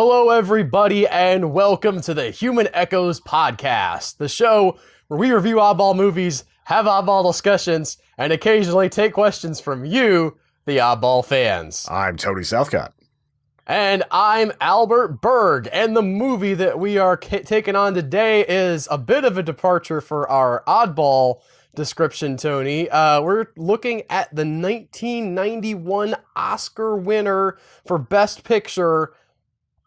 Hello, everybody, and welcome to the Human Echoes podcast, the show where we review oddball movies, have oddball discussions, and occasionally take questions from you, the oddball fans. I'm Tony Southcott. And I'm Albert Berg, and the movie that we are taking on today is a bit of a departure for our oddball description, Tony. We're looking at the 1991 Oscar winner for Best Picture,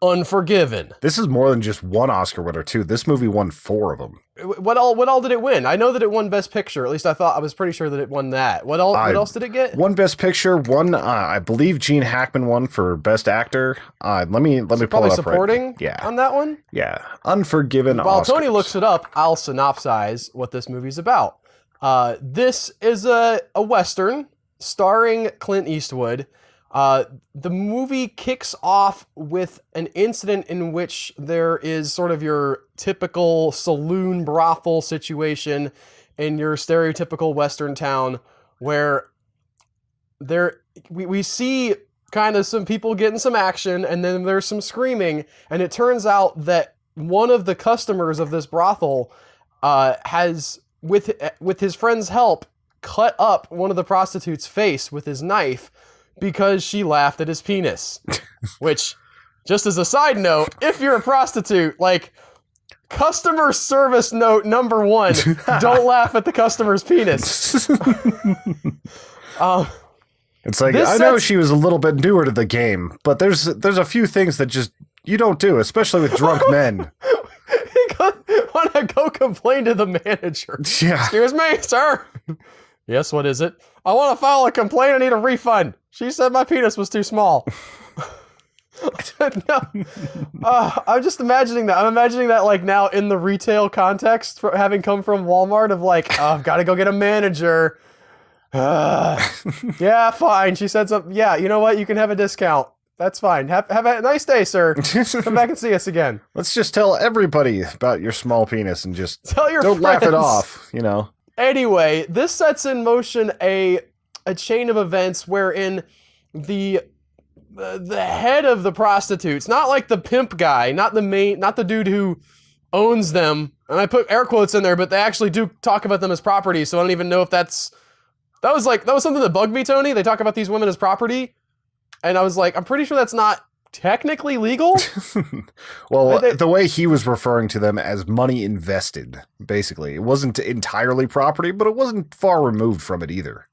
Unforgiven. This is more than just one Oscar winner, too. This movie won 4 of them. What all did it win? I know that it won Best Picture. At least I was pretty sure that it won that. What else did it get? One Best Picture, one, I believe Gene Hackman won for Best Actor. Let me pull it up. Probably supporting on that one? Yeah. Unforgiven While Oscars. Tony looks it up, I'll synopsize what this movie's about. This is a Western starring Clint Eastwood. The movie kicks off with an incident in which there is sort of your typical saloon brothel situation in your stereotypical Western town where we see kind of some people getting some action and then there's some screaming, and it turns out that one of the customers of this brothel has, with his friend's help, cut up one of the prostitutes' face with his knife because she laughed at his penis. Which, just as a side note, if you're a prostitute, like, customer service note number 1, don't laugh at the customer's penis. It's like, I know she was a little bit newer to the game, but there's a few things that just you don't do, especially with drunk men. Want to go complain to the manager? Yeah. Excuse me, sir. Yes, what is it? I want to file a complaint. I need a refund. She said my penis was too small. No. I'm just imagining that. I'm imagining that, like, now in the retail context, for having come from Walmart, of like, oh, I've got to go get a manager. Yeah, fine. She said something. Yeah, you know what? You can have a discount. That's fine. Have a nice day, sir. Come back and see us again. Let's just tell everybody about your small penis and just tell your don't friends. Laugh it off, you know. Anyway, this sets in motion a chain of events wherein the head of the prostitutes, not like the pimp guy, not the dude who owns them, and I put air quotes in there, but they actually do talk about them as property, so I don't even know if that was something that bugged me, Tony. They talk about these women as property, and I was like, I'm pretty sure that's not technically legal. Well, the way he was referring to them as money invested, basically. It wasn't entirely property, but it wasn't far removed from it either.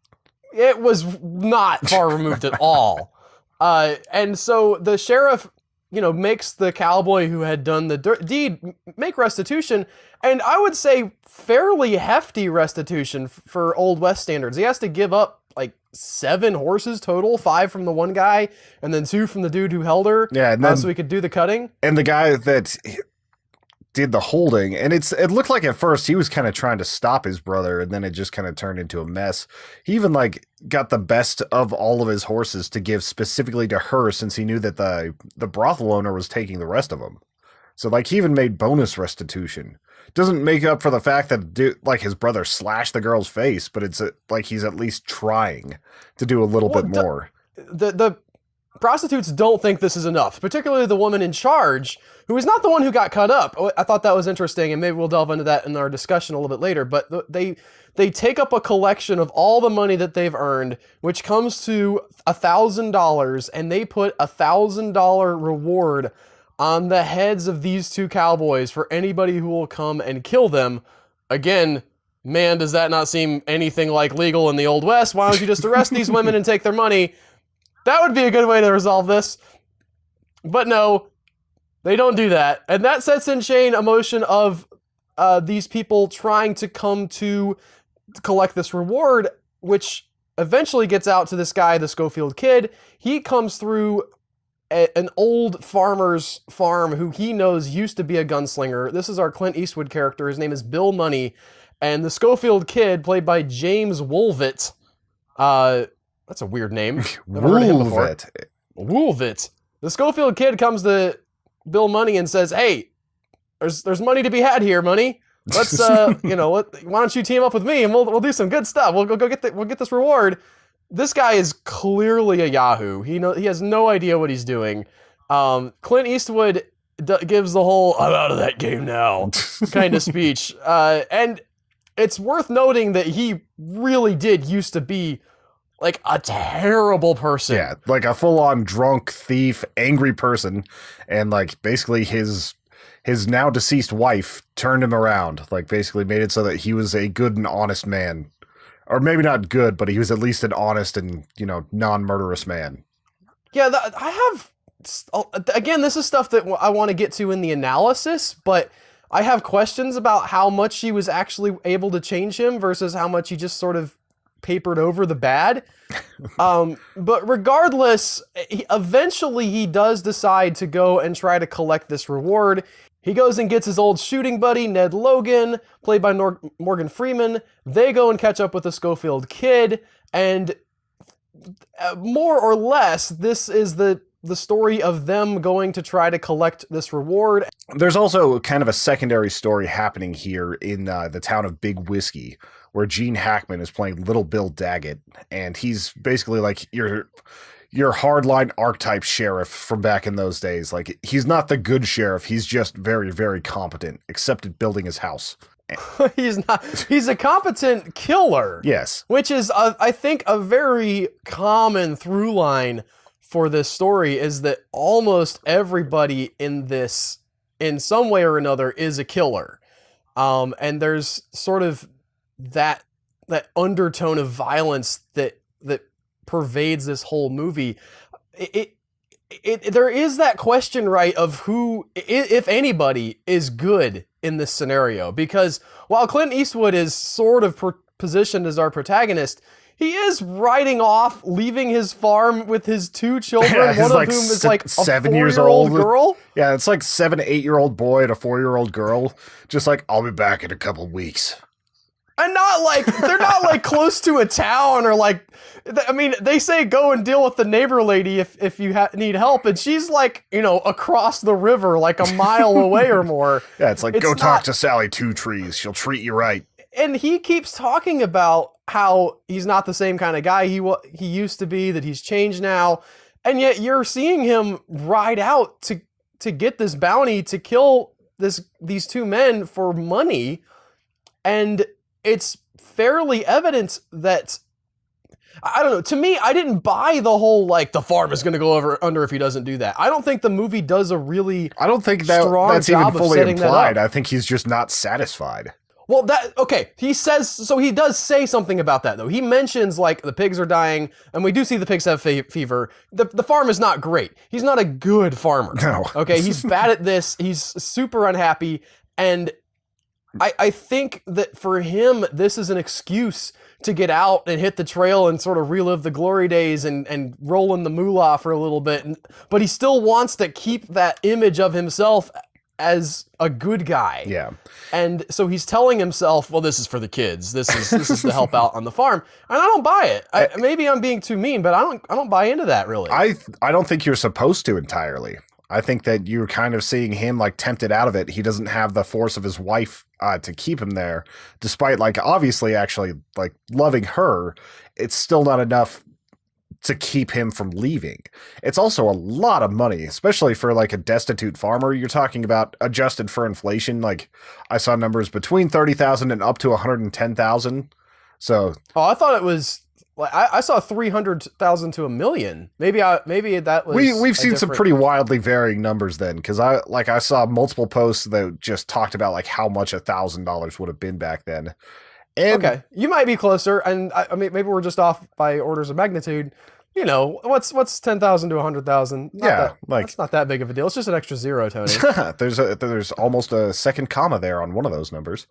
It was not far removed at all. And so the sheriff, makes the cowboy who had done the deed make restitution, and I would say fairly hefty restitution for Old West standards. He has to give up like 7 horses total, 5 from the one guy, and then 2 from the dude who held her. Yeah, and then, so he could do the cutting. And the guy that did the holding, and it looked like at first he was kind of trying to stop his brother, and then it just kind of turned into a mess. He even got the best of all of his horses to give specifically to her, since he knew that the brothel owner was taking the rest of them. So he even made bonus restitution. Doesn't make up for the fact that his brother slashed the girl's face, but it's he's at least trying to do a little bit more. The prostitutes don't think this is enough, particularly the woman in charge, who is not the one who got cut up. I thought that was interesting, and maybe we'll delve into that in our discussion a little bit later, but they take up a collection of all the money that they've earned, which comes to $1,000, and they put $1,000 reward on the heads of these 2 cowboys for anybody who will come and kill them. Again, man, does that not seem anything like legal in the Old West? Why don't you just arrest these women and take their money? That would be a good way to resolve this. But no, they don't do that. And that sets in chain a motion of these people trying to come to collect this reward, which eventually gets out to this guy, the Schofield kid. He comes through an old farmer's farm who he knows used to be a gunslinger. This is our Clint Eastwood character. His name is Bill Money. And the Schofield kid, played by James Woolvett. That's a weird name. Never heard of him before. Woolvett. The Schofield kid comes to Bill Money and says, hey, there's money to be had here, Money. Let's, why don't you team up with me and we'll do some good stuff. We'll get this reward. This guy is clearly a Yahoo. He has no idea what he's doing. Clint Eastwood gives the whole "I'm out of that game now" kind of speech, and it's worth noting that he really did used to be like a terrible person. Yeah, like a full-on drunk, thief, angry person, and like basically his now deceased wife turned him around, like basically made it so that he was a good and honest man. Or maybe not good, but he was at least an honest and, non-murderous man. Yeah, I have... Again, this is stuff that I want to get to in the analysis, but I have questions about how much she was actually able to change him versus how much he just sort of papered over the bad. But regardless, eventually he does decide to go and try to collect this reward. He goes and gets his old shooting buddy, Ned Logan, played by Morgan Freeman. They go and catch up with the Schofield kid, and more or less, this is the story of them going to try to collect this reward. There's also kind of a secondary story happening here in the town of Big Whiskey, where Gene Hackman is playing Little Bill Daggett, and he's basically like your hardline archetype sheriff from back in those days. Like, he's not the good sheriff. He's just very, very competent, except at building his house. He's a competent killer. Yes. Which is, I think, a very common through line for this story is that almost everybody in this, in some way or another, is a killer. And there's sort of that undertone of violence that pervades this whole movie. There is that question, right, of who, if anybody, is good in this scenario. Because while Clint Eastwood is sort of positioned as our protagonist, he is riding off, leaving his farm with his two children, one of whom is like a 7 years 4-year-old old girl. Yeah, it's like 7 to 8-year-old boy and a 4-year-old girl. Just like, I'll be back in a couple weeks. And not like, they're not like close to a town or like, I mean, they say go and deal with the neighbor lady if you need help. And she's like, across the river, like a mile away or more. Yeah, it's like, go talk to Sally Two Trees. She'll treat you right. And he keeps talking about how he's not the same kind of guy he used to be, that he's changed now. And yet you're seeing him ride out to get this bounty to kill these two men for money. And it's fairly evident that, I don't know, to me, I didn't buy the whole, like, the farm is going to go under if he doesn't do that. I don't think the movie does a really I don't think strong that's job even of fully setting that implied. up. I think he's just not satisfied. Well, okay, he does say something about that, though. He mentions, like, the pigs are dying, and we do see the pigs have fever. The farm is not great. He's not a good farmer. No. Okay, he's bad at this. He's super unhappy, and I think that for him, this is an excuse to get out and hit the trail and sort of relive the glory days and roll in the moolah for a little bit. But he still wants to keep that image of himself as a good guy. Yeah. And so he's telling himself, well, this is for the kids. This is to help out on the farm. And I don't buy it. Maybe I'm being too mean, but I don't buy into that really. I don't think you're supposed to entirely. I think that you're kind of seeing him like tempted out of it. He doesn't have the force of his wife to keep him there, despite like obviously actually like loving her. It's still not enough to keep him from leaving. It's also a lot of money, especially for like a destitute farmer. You're talking about adjusted for inflation. Like I saw numbers between 30,000 and up to 110,000. So, I thought it was like I saw 300,000 to $1 million. Maybe that was. We've seen some pretty wildly varying numbers then, because I saw multiple posts that just talked about like how much $1,000 would have been back then. And okay, you might be closer, and I mean maybe we're just off by orders of magnitude. What's 10,000 to 100,000? Yeah, that's not that big of a deal. It's just an extra zero, Tony. there's almost a second comma there on one of those numbers.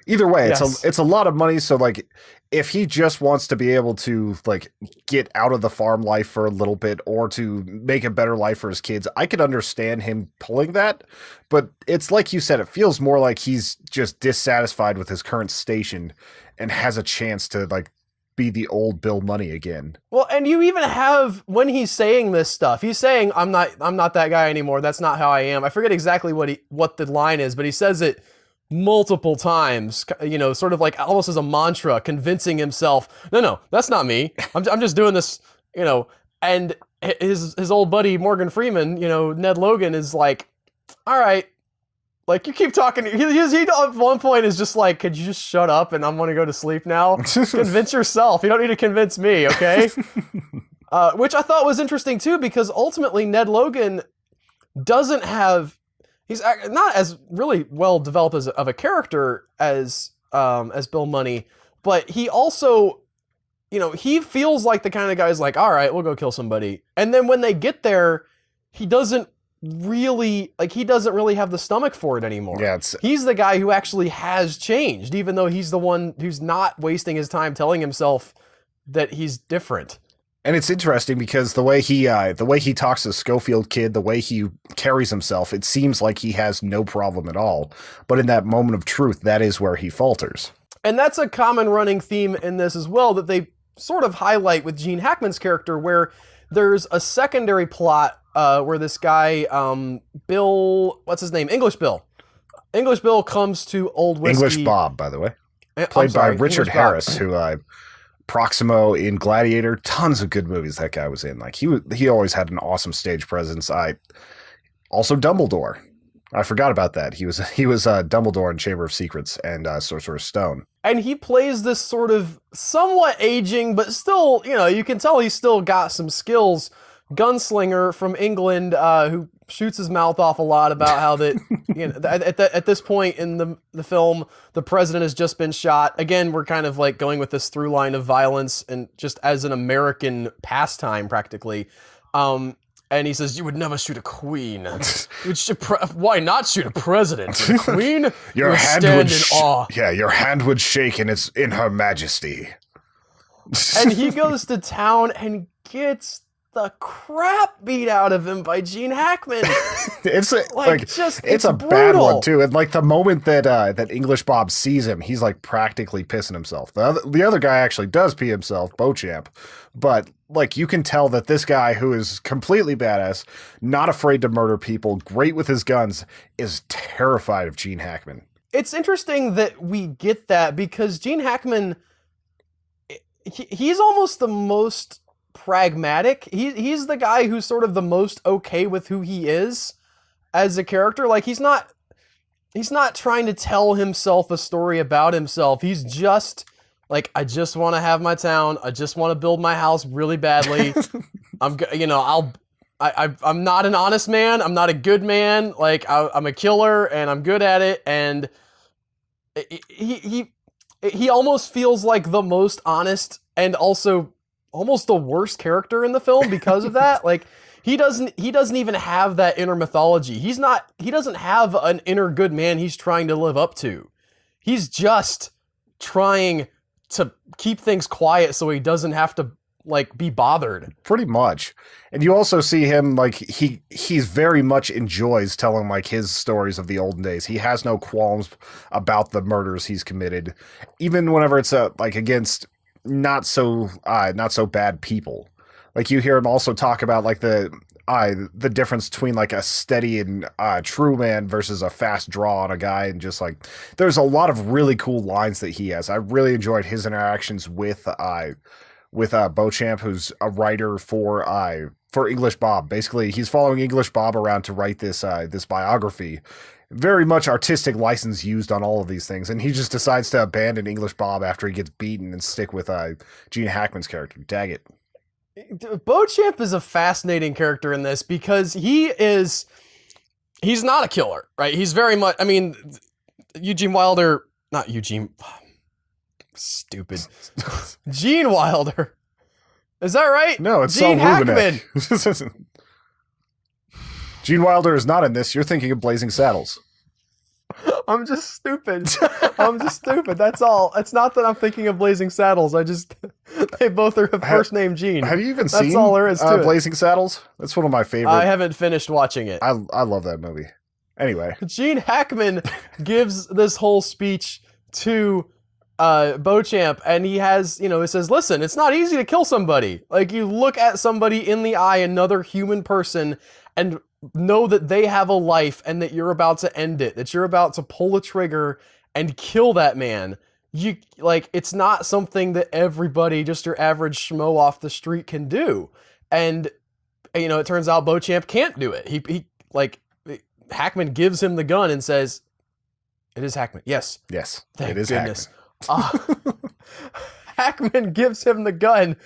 Either way, yes. it's a lot of money. So like, if he just wants to be able to like get out of the farm life for a little bit or to make a better life for his kids, I could understand him pulling that. But it's like you said, it feels more like he's just dissatisfied with his current station and has a chance to like be the old Bill Money again. Well, and you even have, when he's saying this stuff, he's saying, I'm not that guy anymore. That's not how I am. I forget exactly what the line is, but he says it multiple times, sort of like almost as a mantra, convincing himself, no, that's not me. I'm just doing this, and his old buddy Morgan Freeman, Ned Logan is like, all right, like, you keep talking. He at one point is just like, could you just shut up and I'm going to go to sleep now? Convince yourself. You don't need to convince me, okay? Which I thought was interesting, too, because ultimately Ned Logan doesn't have... He's not as really well developed of a character as Bill Money, but he also, he feels like the kind of guy who's like, all right, we'll go kill somebody. And then when they get there, he doesn't really have the stomach for it anymore. Yeah, he's the guy who actually has changed, even though he's the one who's not wasting his time telling himself that he's different. And it's interesting because the way he talks to Schofield Kid, the way he carries himself, it seems like he has no problem at all. But in that moment of truth, that is where he falters. And that's a common running theme in this as well, that they sort of highlight with Gene Hackman's character, where there's a secondary plot where this guy, Bill, what's his name? English Bill. English Bill comes to Old Whiskey. English Bob, by the way. Played by Richard Harris, who Proximo in Gladiator, tons of good movies that guy was in. Like, he always had an awesome stage presence. Also Dumbledore. I forgot about that. He was Dumbledore in Chamber of Secrets and Sorcerer's Stone. And he plays this sort of somewhat aging, but still, you can tell he's still got some skills, gunslinger from England who shoots his mouth off a lot about how that at this point in the film, the president has just been shot. Again, we're kind of like going with this through line of violence and just as an American pastime practically. And he says, "You would never shoot a queen. Why not shoot a president? A queen? Your hand would stand in awe." Yeah, your hand would shake in her majesty. And he goes to town and gets the crap beat out of him by Gene Hackman. It's a bad one too. And like the moment that English Bob sees him, he's like practically pissing himself. The other guy actually does pee himself, Beauchamp, but like you can tell that this guy who is completely badass, not afraid to murder people, great with his guns, is terrified of Gene Hackman. It's interesting that we get that because Gene Hackman, he's almost the most pragmatic. He's the guy who's sort of the most okay with who he is as a character. Like he's not trying to tell himself a story about himself. He's just like, I just want to have my town. I just want to build my house really badly. I'm not an honest man. I'm not a good man. Like I'm a killer and I'm good at it. And he almost feels like the most honest and also almost the worst character in the film because of that. Like he doesn't even have that inner mythology. He doesn't have an inner good man he's trying to live up to. He's just trying to keep things quiet so he doesn't have to like be bothered. Pretty much. And you also see him like he's very much enjoys telling like his stories of the olden days. He has no qualms about the murders he's committed, even whenever it's like against not so bad people. Like you hear him also talk about like the difference between like a steady and true man versus a fast draw on a guy, and just like there's a lot of really cool lines that he has. I really enjoyed his interactions with Beauchamp, who's a writer for English Bob. Basically, he's following English Bob around to write this biography. Very much artistic license used on all of these things, and he just decides to abandon English Bob after he gets beaten and stick with Gene Hackman's character, Daggett. Beauchamp is a fascinating character in this because he's not a killer, right? He's very much, I mean, Gene Wilder. Is that right? No, it's Gene Hackman. Gene Wilder is not in this. You're thinking of Blazing Saddles. I'm just stupid. That's all. It's not that I'm thinking of Blazing Saddles. They both are first name Gene. Have you even seen That's all there is to Blazing Saddles? That's one of my favorite. I haven't finished watching it. I love that movie. Anyway. Gene Hackman gives this whole speech to Beauchamp, and he says, listen, it's not easy to kill somebody. Like, you look at somebody in the eye, another human person, and know that they have a life and that you're about to end it, that you're about to pull a trigger and kill that man. It's not something that everybody, just your average schmo off the street, can do. And you know, it turns out Beauchamp can't do it. He like Hackman gives him the gun and says, "It is Hackman." Yes. Yes. Thank it is goodness. Hackman. Hackman gives him the gun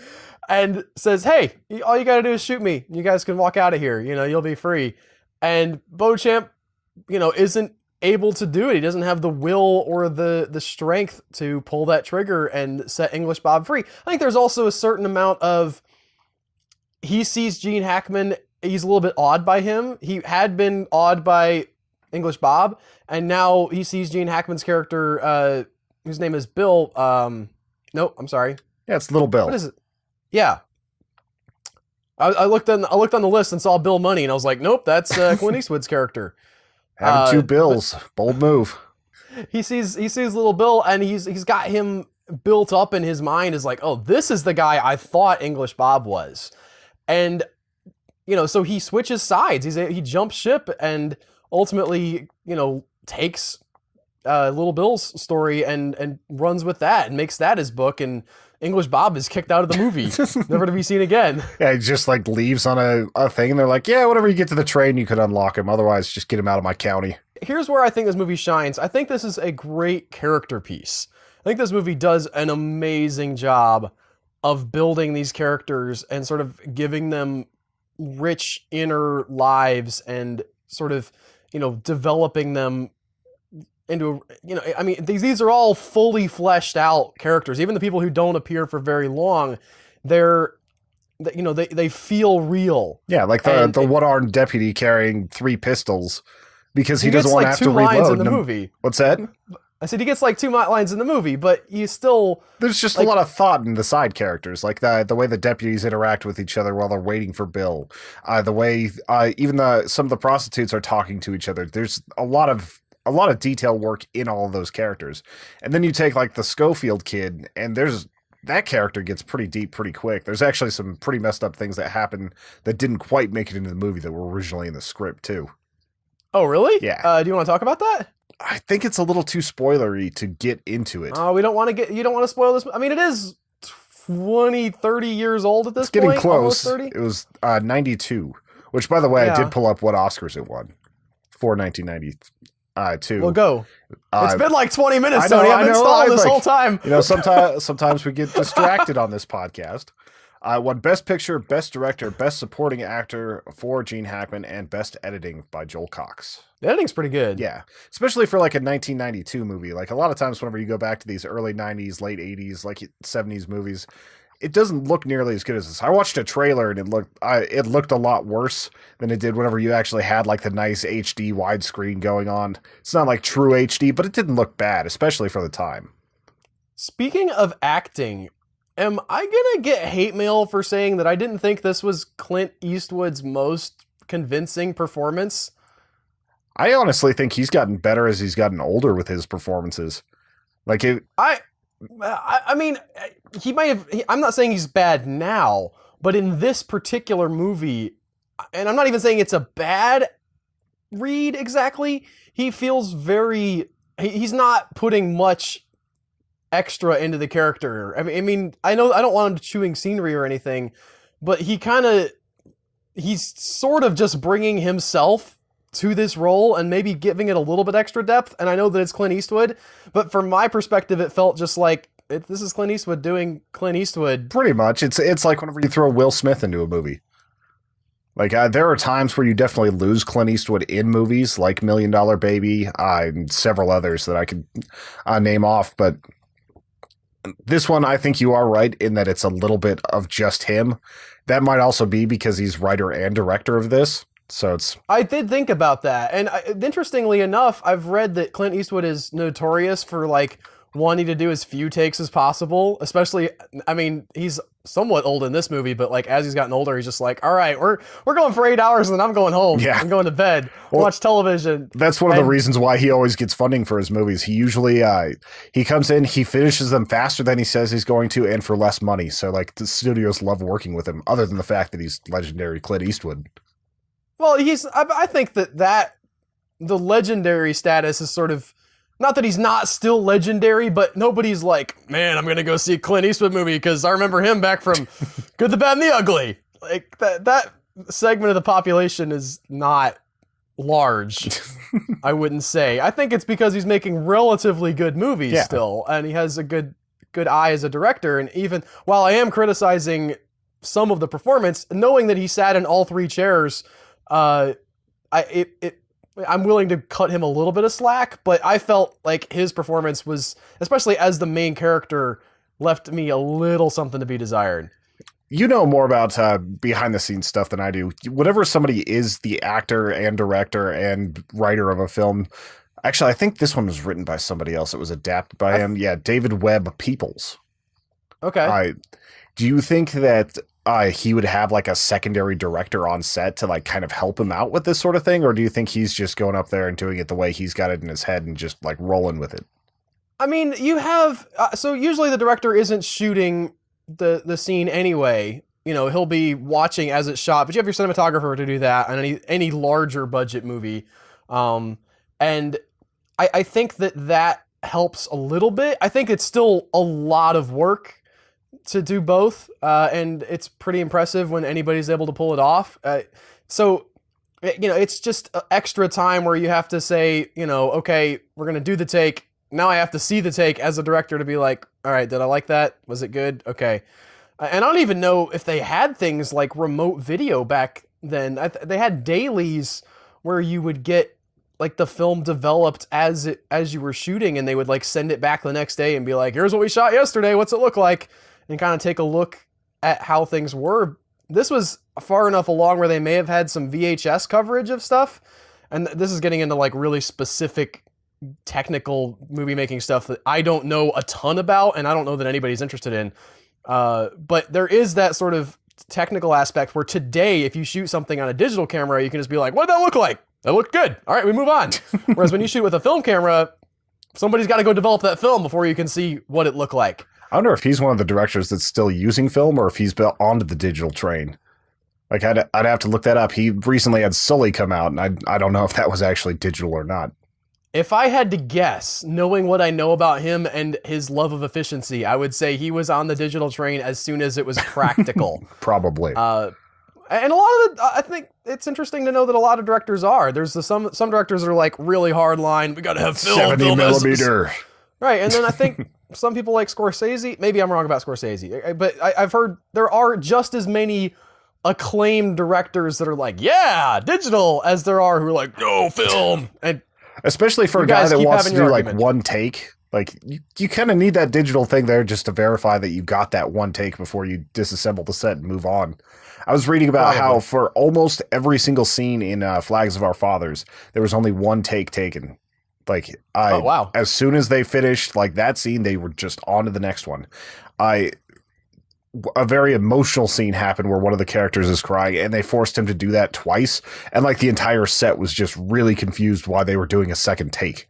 and says, "Hey, all you got to do is shoot me. You guys can walk out of here. You know, you'll be free." And Beauchamp, you know, isn't able to do it. He doesn't have the will or the strength to pull that trigger and set English Bob free. I think there's also a certain amount of, he sees Gene Hackman, he's a little bit awed by him. He had been awed by English Bob, and now he sees Gene Hackman's character, whose name is Bill. No, I'm sorry. Yeah, it's Little Bill. What is it? Yeah. I looked on the list and saw Bill Money, and I was like, nope, that's Clint Eastwood's character. Having two Bills. Bold move. He sees Little Bill, and he's got him built up in his mind as like, oh, this is the guy I thought English Bob was. And, you know, so he switches sides. He jumps ship and ultimately, you know, takes Little Bill's story and runs with that and makes that his book. And English Bob is kicked out of the movie, never to be seen again. Yeah, he just like leaves on a thing, and they're like, yeah, whenever you get to the train, you could unlock him. Otherwise, just get him out of my county. Here's where I think this movie shines. I think this is a great character piece. I think this movie does an amazing job of building these characters and sort of giving them rich inner lives and sort of, you know, developing them into, you know, I mean, these are all fully fleshed out characters. Even the people who don't appear for very long, you know, they feel real. Yeah, like the one-armed deputy carrying 3 pistols because he doesn't want to have to reload. He gets like 2 lines in the movie. What's that? I said he gets like 2 lines in the movie, but you still... There's just a lot of thought in the side characters, like the way the deputies interact with each other while they're waiting for Bill. The way even some of the prostitutes are talking to each other. There's a lot of detail work in all of those characters. And then you take like the Schofield kid, and that character gets pretty deep pretty quick. There's actually some pretty messed up things that happen that didn't quite make it into the movie that were originally in the script too. Oh, really? Yeah. Do you want to talk about that? I think it's a little too spoilery to get into it. Oh, you don't want to spoil this. I mean, it is 20, 30 years old at this point. It's getting close. Almost 30. It was 92, which by the way, Yeah. I did pull up what Oscars it won for 1992. Well, go. It's been like 20 minutes, Tony. I've been I stalling this like, whole time. You know, sometimes we get distracted on this podcast. Won Best Picture, Best Director, Best Supporting Actor for Gene Hackman, and Best Editing by Joel Cox. The editing's pretty good. Yeah, especially for like a 1992 movie. Like a lot of times whenever you go back to these early 90s, late 80s, like 70s movies, it doesn't look nearly as good as this. I watched a trailer and it looked a lot worse than it did whenever you actually had like the nice HD widescreen going on. It's not like true HD, but it didn't look bad, especially for the time. Speaking of acting, am I gonna get hate mail for saying that I didn't think this was Clint Eastwood's most convincing performance? I honestly think he's gotten better as he's gotten older with his performances. Like I mean, he might have. I'm not saying he's bad now, but in this particular movie, and I'm not even saying it's a bad read exactly. He feels very. He's not putting much extra into the character. I mean, I know I don't want him chewing scenery or anything, but he's sort of just bringing himself to this role and maybe giving it a little bit extra depth. And I know that it's Clint Eastwood, but from my perspective, it felt just like this is Clint Eastwood doing Clint Eastwood. Pretty much. It's like whenever you throw Will Smith into a movie. Like there are times where you definitely lose Clint Eastwood in movies like $1 Million Baby and several others that I could name off. But this one, I think you are right in that it's a little bit of just him. That might also be because he's writer and director of this. So I did think about that. And interestingly enough, I've read that Clint Eastwood is notorious for like wanting to do as few takes as possible, especially, I mean, he's somewhat old in this movie, but like as he's gotten older, he's just like, all right, we're going for 8 hours and then I'm going home. Yeah. I'm going to bed, watch television. That's one of the reasons why he always gets funding for his movies. He usually, he comes in, he finishes them faster than he says he's going to and for less money. So like the studios love working with him other than the fact that he's legendary Clint Eastwood. Well, I think that the legendary status is sort of, not that he's not still legendary, but nobody's like, man, I'm going to go see a Clint Eastwood movie because I remember him back from Good, the Bad, and the Ugly. Like that segment of the population is not large. I wouldn't say. I think it's because he's making relatively good movies still, and he has a good eye as a director. And even while I am criticizing some of the performance, knowing that he sat in all three chairs, I'm willing to cut him a little bit of slack. But I felt like his performance was, especially as the main character, left me a little something to be desired. You know more about behind the scenes stuff than I do. Whenever somebody is the actor and director and writer of a film, actually, I think this one was written by somebody else. It was adapted by him. Yeah, David Webb Peoples. Okay. Do you think that he would have like a secondary director on set to like kind of help him out with this sort of thing? Or do you think he's just going up there and doing it the way he's got it in his head and just like rolling with it? I mean, you have, so usually the director isn't shooting the scene anyway. You know, he'll be watching as it's shot, but you have your cinematographer to do that on any larger budget movie. And I think that helps a little bit. I think it's still a lot of work to do both. And it's pretty impressive when anybody's able to pull it off. So, you know, it's just extra time where you have to say, you know, okay, we're going to do the take. Now I have to see the take as a director to be like, all right, did I like that? Was it good? Okay. And I don't even know if they had things like remote video back then. They had dailies where you would get like the film developed as you were shooting, and they would like send it back the next day and be like, here's what we shot yesterday. What's it look like? And kind of take a look at how things were. This was far enough along where they may have had some VHS coverage of stuff. And this is getting into like really specific technical movie making stuff that I don't know a ton about, and I don't know that anybody's interested in. But there is that sort of technical aspect where today, if you shoot something on a digital camera, you can just be like, what did that look like? That looked good. All right, we move on. Whereas when you shoot with a film camera, somebody's got to go develop that film before you can see what it looked like. I wonder if he's one of the directors that's still using film or if he's built onto the digital train. Like, I'd have to look that up. He recently had Sully come out, and I don't know if that was actually digital or not. If I had to guess, knowing what I know about him and his love of efficiency, I would say he was on the digital train as soon as it was practical. Probably. And a lot of I think it's interesting to know that a lot of directors are. There's some directors are like really hard line. We got to have film. 70 millimeter. Right. And then I think some people like Scorsese. Maybe I'm wrong about Scorsese, but I've heard there are just as many acclaimed directors that are like, yeah, digital, as there are who are like, no, film. And especially for a guy that wants to do like one take. Like you kind of need that digital thing there just to verify that you got that one take before you disassemble the set and move on. I was reading about how for almost every single scene in Flags of Our Fathers, there was only one take taken. Like as soon as they finished like that scene, they were just on to the next one. A very emotional scene happened where one of the characters is crying, and they forced him to do that twice, and like the entire set was just really confused why they were doing a second take.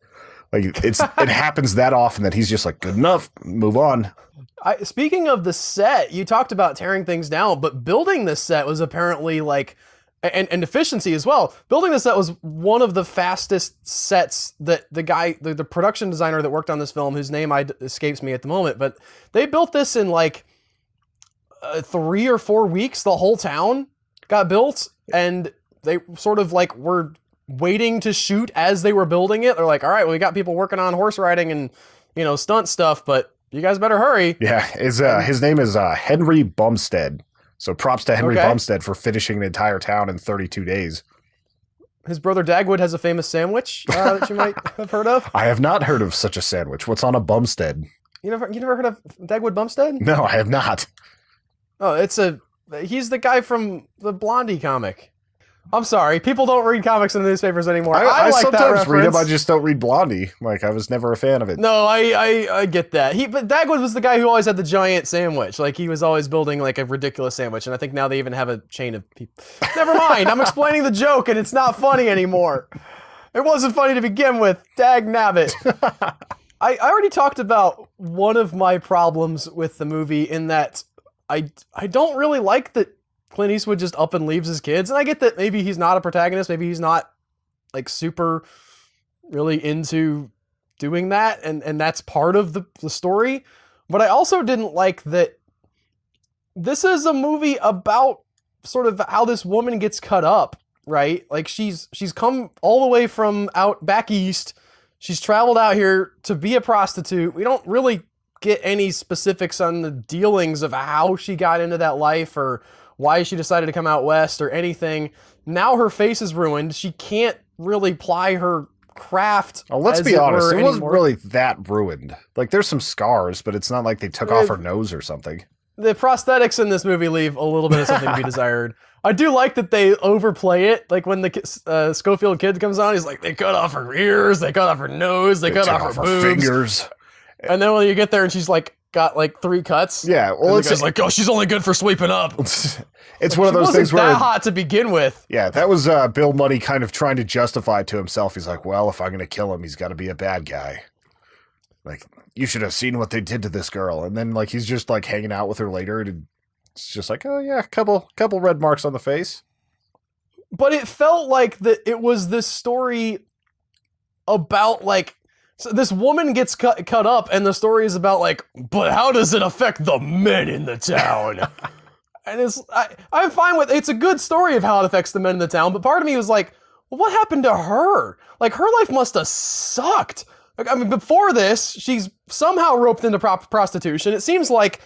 Like it happens that often that he's just like, good enough, move on. Speaking of the set, you talked about tearing things down, but building this set was apparently like, and efficiency as well. Building this set was one of the fastest sets that the production designer that worked on this film, whose name escapes me at the moment, but they built this in like 3 or 4 weeks. The whole town got built, and they sort of like were waiting to shoot as they were building it. They're like, all right, well, we got people working on horse riding and, you know, stunt stuff, but you guys better hurry. Yeah, his name is Henry Bumstead. So props to Henry Bumstead for finishing an entire town in 32 days. His brother Dagwood has a famous sandwich that you might have heard of. I have not heard of such a sandwich. What's on a Bumstead? You never heard of Dagwood Bumstead? No, I have not. Oh, he's the guy from the Blondie comic. I'm sorry, people don't read comics in the newspapers anymore. I like sometimes that read them. I just don't read Blondie. Like, I was never a fan of it. No, I get that. But Dagwood was the guy who always had the giant sandwich. Like, he was always building like a ridiculous sandwich, and I think now they even have a chain of people. Never mind. I'm explaining the joke, and it's not funny anymore. It wasn't funny to begin with. Dag nabbit. I already talked about one of my problems with the movie in that I don't really like that Clint Eastwood just up and leaves his kids. And I get that maybe he's not a protagonist. Maybe he's not like super really into doing that. And that's part of the story. But I also didn't like that this is a movie about sort of how this woman gets cut up, right? Like she's come all the way from out back east. She's traveled out here to be a prostitute. We don't really get any specifics on the dealings of how she got into that life or why she decided to come out west or anything. Now her face is ruined. She can't really ply her craft. Oh, let's be honest. It wasn't really that ruined. Like, there's some scars, but it's not like they took off her nose or something. The prosthetics in this movie leave a little bit of something to be desired. I do like that they overplay it. Like when the Schofield kid comes on, he's like, they cut off her ears, they cut off her nose, they cut off her boobs. Fingers. And then when you get there and she's like, got like 3 cuts. Yeah, well, it's just like, oh, she's only good for sweeping up. It's like, one of those things where that hot to begin with. Yeah, that was Bill Muddy kind of trying to justify it to himself. He's like, well, if I'm going to kill him, he's got to be a bad guy. Like, you should have seen what they did to this girl. And then like he's just like hanging out with her later, and it's just like, oh yeah, couple red marks on the face. But it felt like that it was this story about like, so this woman gets cut up, and the story is about like, but how does it affect the men in the town? And I'm fine with it's a good story of how it affects the men in the town, but part of me was like, well, what happened to her? Like, her life must have sucked. Like, I mean, before this, she's somehow roped into prostitution. It seems like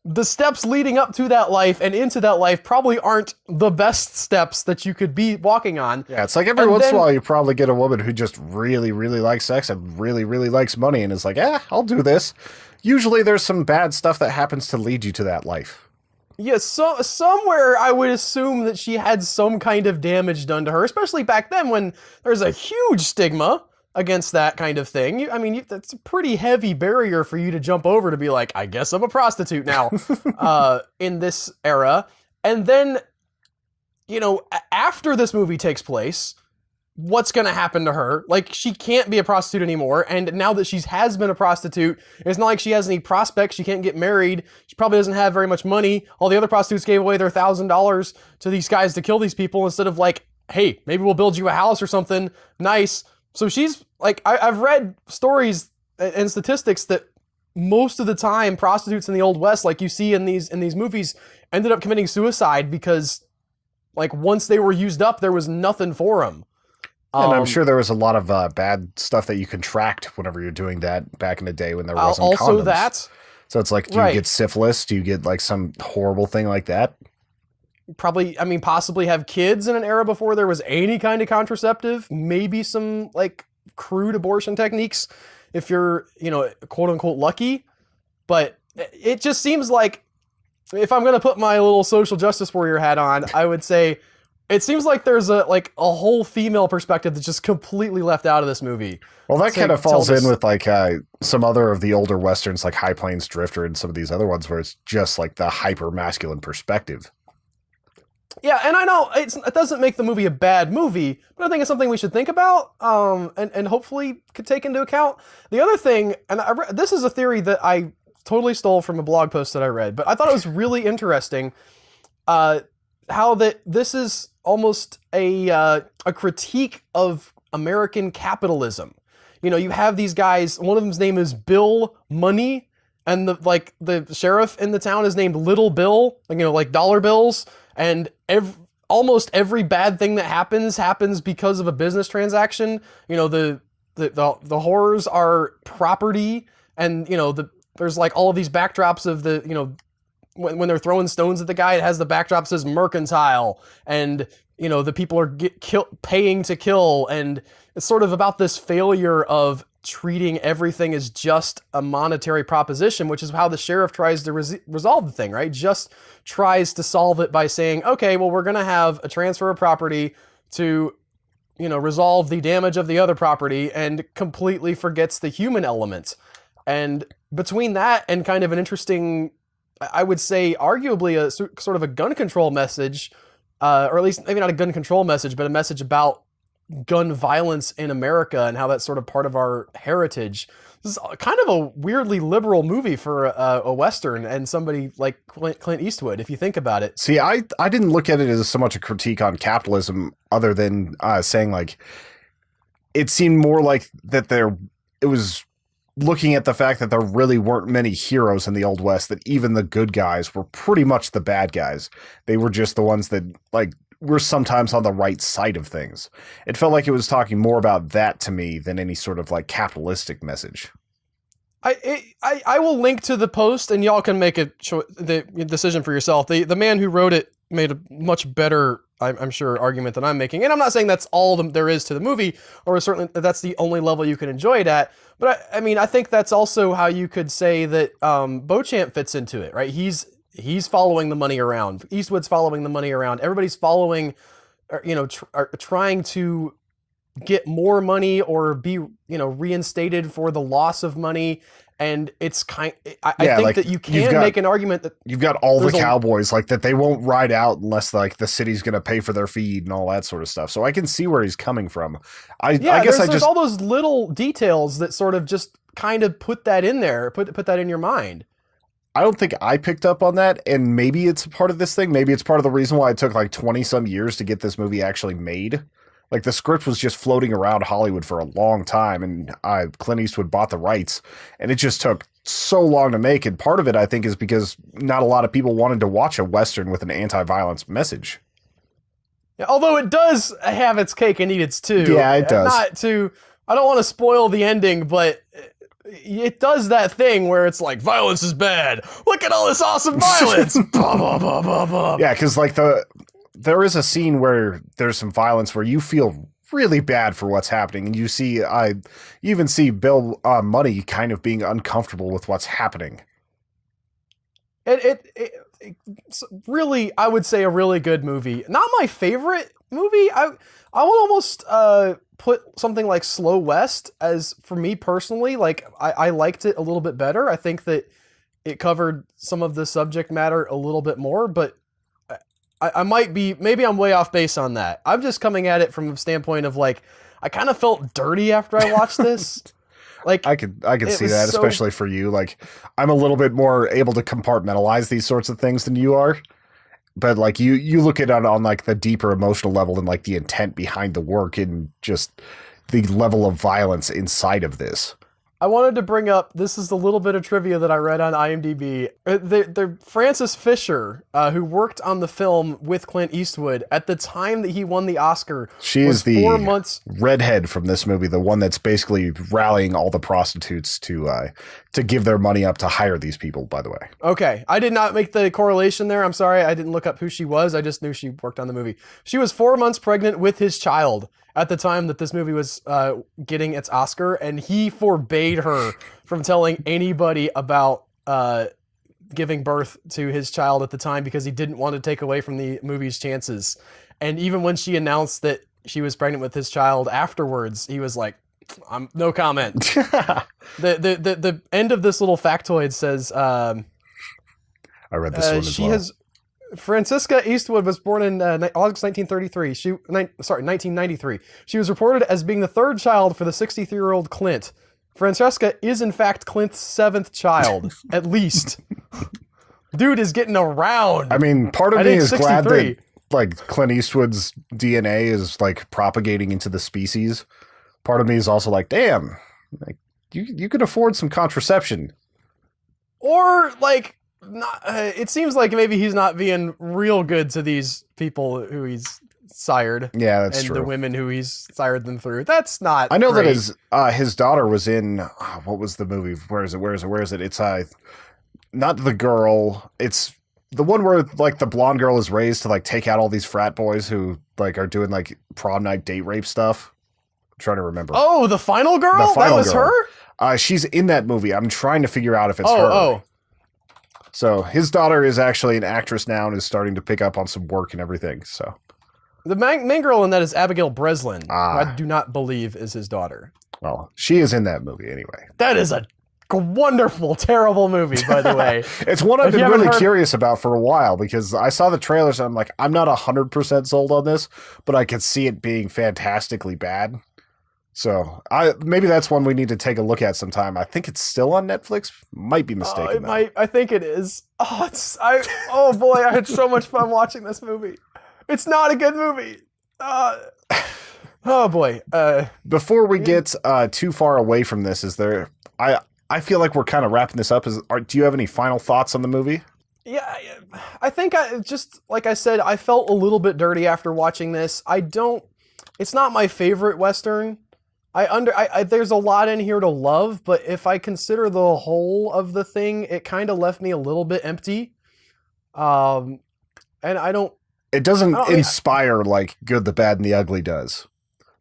the steps leading up to that life and into that life probably aren't the best steps that you could be walking on. Yeah, it's like every once in a while you probably get a woman who just really, really likes sex and really, really likes money and is like, I'll do this. Usually there's some bad stuff that happens to lead you to that life. Yeah, so somewhere I would assume that she had some kind of damage done to her, especially back then when there's a huge stigma against that kind of thing. That's a pretty heavy barrier for you to jump over to be like, I guess I'm a prostitute now, in this era. And then, after this movie takes place, what's going to happen to her? Like, she can't be a prostitute anymore. And now that she has been a prostitute, it's not like she has any prospects. She can't get married. She probably doesn't have very much money. All the other prostitutes gave away their $1,000 to these guys to kill these people instead of like, hey, maybe we'll build you a house or something nice. So she's like, I've read stories and statistics that most of the time prostitutes in the Old West, like you see in these movies, ended up committing suicide because like once they were used up, there was nothing for them. And I'm sure there was a lot of bad stuff that you contract whenever you're doing that back in the day when there wasn't also condoms. That. So it's like, do you get syphilis? Do you get like some horrible thing like that? Probably, possibly have kids in an era before there was any kind of contraceptive, maybe some like crude abortion techniques if you're, quote unquote lucky. But it just seems like, if I'm going to put my little social justice warrior hat on, I would say it seems like there's a whole female perspective that's just completely left out of this movie. Well, that kind of falls in with like some other of the older Westerns like High Plains Drifter and some of these other ones where it's just like the hyper masculine perspective. Yeah, and I know it doesn't make the movie a bad movie, but I think it's something we should think about, and hopefully could take into account. The other thing, and this is a theory that I totally stole from a blog post that I read, but I thought it was really interesting, how that this is almost a critique of American capitalism. You have these guys. One of them's name is Bill Money, and the sheriff in the town is named Little Bill, like dollar bills. And almost every bad thing that happens because of a business transaction. The horrors are property, and there's like all of these backdrops of the when they're throwing stones at the guy, it has the backdrop that says mercantile, and the people are paying to kill, and it's sort of about this failure of treating everything as just a monetary proposition, which is how the sheriff tries to resolve the thing, right? Just tries to solve it by saying, okay, well, we're going to have a transfer of property to, resolve the damage of the other property, and completely forgets the human element. And between that and kind of an interesting, I would say, arguably a sort of a gun control message, or at least maybe not a gun control message, but a message about gun violence in America and how that's sort of part of our heritage. This is kind of a weirdly liberal movie for a Western and somebody like Clint Eastwood, if you think about it. See, I didn't look at it as so much a critique on capitalism, other than saying like, it seemed more like that it was looking at the fact that there really weren't many heroes in the Old West, that even the good guys were pretty much the bad guys. They were just the ones that, like, were sometimes on the right side of things. It felt like it was talking more about that to me than any sort of, like, capitalistic message. I will link to the post, and y'all can make the decision for yourself. The man who wrote it made a much better, I'm sure, argument than I'm making. And I'm not saying that's all there is to the movie, or certainly that's the only level you can enjoy it at. But I mean, I think that's also how you could say that Beauchamp fits into it, right? He's following the money around. Eastwood's following the money around. Everybody's following, trying to get more money or be, reinstated for the loss of money. And it's I think like, that you can make an argument that you've got all the cowboys like that. They won't ride out unless like the city's going to pay for their feed and all that sort of stuff. So I can see where he's coming from. I guess there's all those little details that sort of just kind of put that in there, put that in your mind. I don't think I picked up on that, and maybe it's part of this thing. Maybe it's part of the reason why it took like 20 some years to get this movie actually made. Like, the script was just floating around Hollywood for a long time, and Clint Eastwood bought the rights, and it just took so long to make. And part of it, I think, is because not a lot of people wanted to watch a Western with an anti-violence message. Yeah, although it does have its cake and eat its too. Yeah, it does. I don't want to spoil the ending, but it does that thing where it's like, violence is bad. Look at all this awesome violence. Blah, blah, blah, blah, blah. Yeah, because like there is a scene where there's some violence where you feel really bad for what's happening, and you even see Bill Muddy kind of being uncomfortable with what's happening. It's really, I would say, a really good movie. Not my favorite movie. I would almost put something like Slow West as, for me personally, like I liked it a little bit better. I think that it covered some of the subject matter a little bit more, but I might be, maybe I'm way off base on that. I'm just coming at it from a standpoint of like, I kind of felt dirty after I watched this. Like, I could see that, especially for you. Like, I'm a little bit more able to compartmentalize these sorts of things than you are. But like you look at it on like the deeper emotional level and like the intent behind the work and just the level of violence inside of this. I wanted to bring up, this is a little bit of trivia that I read on IMDb. The Frances Fisher, who worked on the film with Clint Eastwood at the time that he won the Oscar. She is the redhead from this movie, the one that's basically rallying all the prostitutes to give their money up to hire these people, by the way. Okay. I did not make the correlation there. I'm sorry. I didn't look up who she was. I just knew she worked on the movie. She was 4 months pregnant with his child at the time that this movie was getting its Oscar, and he forbade her from telling anybody about giving birth to his child at the time because he didn't want to take away from the movie's chances. And even when she announced that she was pregnant with his child afterwards, he was like, no comment. The end of this little factoid says, I read this one as well. Francisca Eastwood was born in August 1993. She was reported as being the third child for the 63-year-old Clint. Francesca is, in fact, Clint's seventh child, at least. Dude is getting around. I mean, part of me is glad that like Clint Eastwood's DNA is like propagating into the species. Part of me is also like, damn, like you could afford some contraception. Or like, it seems like maybe he's not being real good to these people who he's sired. Yeah, that's true. And the women who he's sired them through. That's not I know great. That his daughter was in, what was the movie? Where is it? It's not The Girl. It's the one where like the blonde girl is raised to like take out all these frat boys who like are doing like prom night date rape stuff. I'm trying to remember. Oh, The Final Girl? That was her? She's in that movie. I'm trying to figure out if it's her. Oh. So his daughter is actually an actress now and is starting to pick up on some work and everything. So the main girl in that is Abigail Breslin, who I do not believe is his daughter. Well, she is in that movie anyway. That is a wonderful, terrible movie, by the way. It's one I've been really curious about for a while because I saw the trailers and I'm like, I'm not 100% sold on this, but I could see it being fantastically bad. So maybe that's one we need to take a look at sometime. I think it's still on Netflix. Might be mistaken. I think it is. Oh boy, I had so much fun watching this movie. It's not a good movie. Oh boy. Before we get too far away from this, I feel like we're kind of wrapping this up. Do you have any final thoughts on the movie? Yeah, I think just like I said, I felt a little bit dirty after watching this. It's not my favorite Western. There's a lot in here to love, but if I consider the whole of the thing, it kind of left me a little bit empty. And It doesn't inspire like Good, the Bad, and the Ugly does.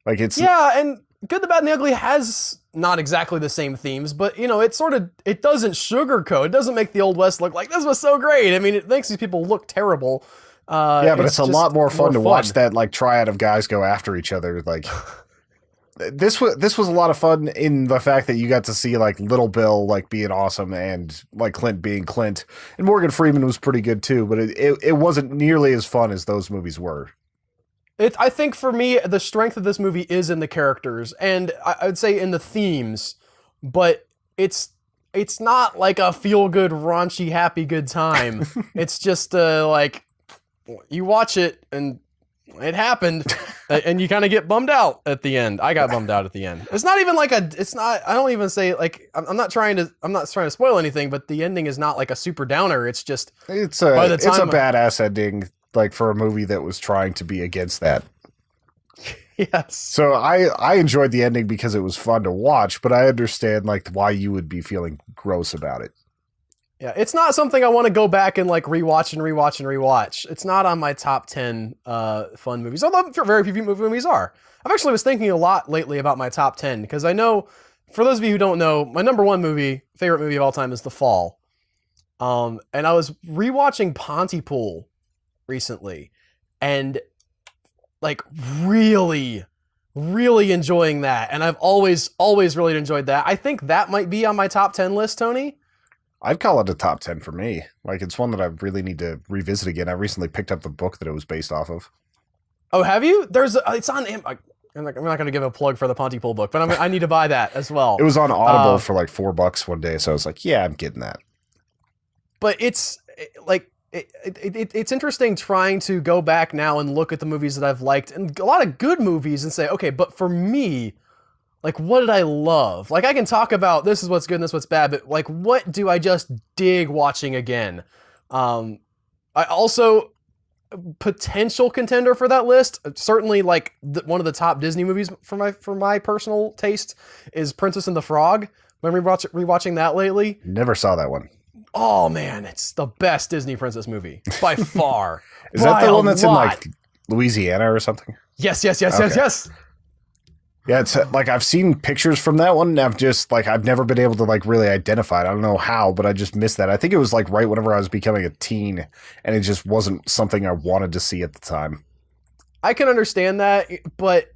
Like it's and Good, the Bad, and the Ugly has not exactly the same themes, but it doesn't sugarcoat. It doesn't make the Old West look like this was so great. I mean, it makes these people look terrible. But it's a lot more fun to watch that like triad of guys go after each other. Like this was a lot of fun in the fact that you got to see like Little Bill like being awesome and like Clint being Clint, and Morgan Freeman was pretty good too. But it wasn't nearly as fun as those movies were. I think for me, the strength of this movie is in the characters, and I would say in the themes, but it's not like a feel-good, raunchy, happy, good time. It's just like, you watch it, and it happened, and you kind of get bummed out at the end. I got bummed out at the end. It's not even like I don't even say, like, I'm not trying to spoil anything, but the ending is not like a super downer. It's just, it's a badass ending. Like for a movie that was trying to be against that. Yes. So I enjoyed the ending because it was fun to watch, but I understand like why you would be feeling gross about it. Yeah, it's not something I want to go back and like rewatch. It's not on my top 10 fun movies, although very few movies are. I've actually was thinking a lot lately about my top 10 because I know, for those of you who don't know, my number one favorite movie of all time is The Fall. And I was rewatching Pontypool recently and like really enjoying that, and I've always really enjoyed that. I think that might be on my top 10 list, Tony. I'd call it a top 10 for me. Like it's one that I really need to revisit again. I recently picked up the book that it was based off of. Oh, have you? It's on I'm not going to give a plug for the Pontypool book, but I need to buy that as well. It was on Audible for like $4 one day, so I was like, yeah, I'm getting that. But it's like it's interesting trying to go back now and look at the movies that I've liked, and a lot of good movies, and say, okay, but for me, like, what did I love? Like, I can talk about this is what's good and this is what's bad, but like, what do I just dig watching again? I also, potential contender for that list, certainly like one of the top Disney movies for my personal taste is Princess and the Frog. When rewatching that lately, never saw that one. Oh man, it's the best Disney princess movie by far. Is that the one that's in like Louisiana or something? Yes. Okay. Yeah, it's like I've seen pictures from that one, and I've never been able to like really identify it. I don't know how, but I just missed that. I think it was like right whenever I was becoming a teen, and it just wasn't something I wanted to see at the time. I can understand that, but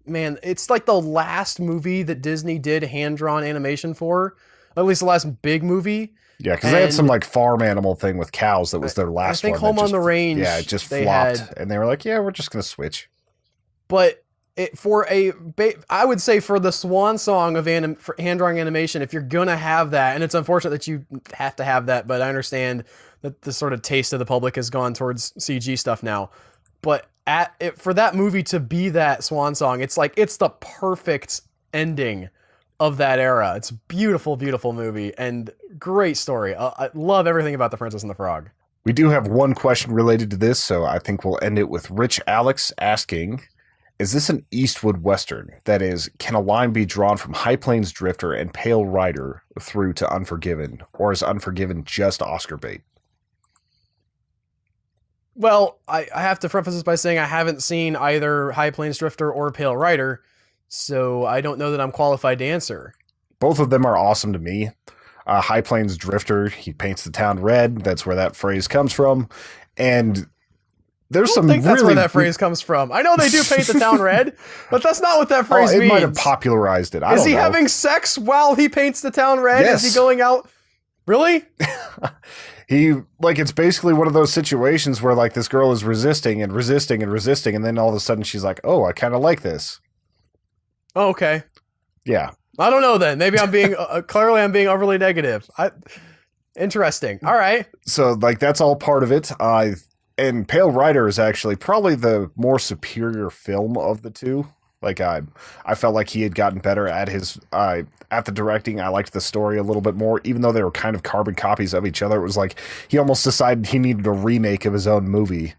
man, it's like the last movie that Disney did hand-drawn animation for. At least the last big movie. Yeah, because they had some like farm animal thing with cows that was their last one. I think Home on the Range. Yeah, it just flopped. And they were like, yeah, we're just going to switch. But I would say for the swan song of hand-drawing animation, if you're going to have that, and it's unfortunate that you have to have that, but I understand that the sort of taste of the public has gone towards CG stuff now. But for that movie to be that swan song, it's like, it's the perfect ending of that era. It's a beautiful, beautiful movie and great story. I love everything about The Princess and the Frog. We do have one question related to this, so I think we'll end it with Rich Alex asking, is this an Eastwood Western? That is, can a line be drawn from High Plains Drifter and Pale Rider through to Unforgiven? Or is Unforgiven just Oscar bait? Well, I have to preface this by saying I haven't seen either High Plains Drifter or Pale Rider, so I don't know that I'm qualified to answer. Both of them are awesome to me. High Plains Drifter, he paints the town red. That's where that phrase comes from. And there's some really... that's where that phrase comes from. I know they do paint the town red, but that's not what that phrase means. It might have popularized it. Is he having sex while he paints the town red? Yes. Is he going out? Really? It's basically one of those situations where like this girl is resisting, and then all of a sudden she's like, oh, I kind of like this. Oh, okay. Yeah. I don't know then. Maybe I'm being, clearly I'm being overly negative. Interesting. All right. So like that's all part of it. And Pale Rider is actually probably the more superior film of the two. Like I felt like he had gotten better at his at the directing. I liked the story a little bit more, even though they were kind of carbon copies of each other. It was like he almost decided he needed a remake of his own movie.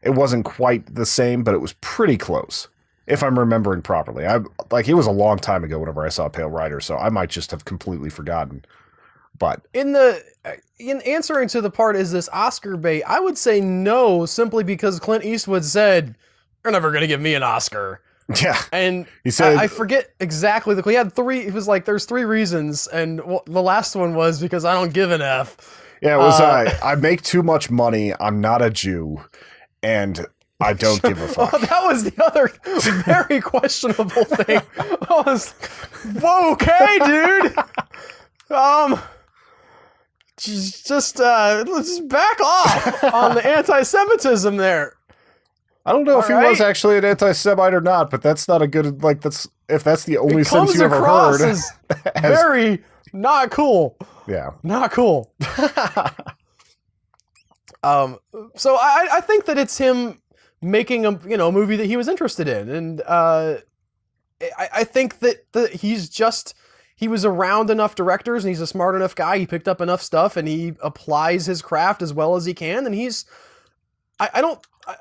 It wasn't quite the same, but it was pretty close, if I'm remembering properly. It was a long time ago whenever I saw Pale Rider, so I might just have completely forgotten. But in answering to the part, is this Oscar bait? I would say no, simply because Clint Eastwood said, "You're never going to give me an Oscar." yeah, And he said, I forget exactly. He had three. It was like, there's three reasons. And the last one was because I don't give an F. Yeah, it was, I make too much money. I'm not a Jew. And I don't give a fuck. That was the other very questionable thing. I was, whoa, okay, dude. Just back off on the anti-Semitism there. I don't know if he was actually an anti-Semite or not, but that's not a good, if that's the only sense you ever heard. As very not cool. Yeah. Not cool. So I think that it's him making a movie that he was interested in, and I think that he was around enough directors, and he's a smart enough guy. He picked up enough stuff, and he applies his craft as well as he can. And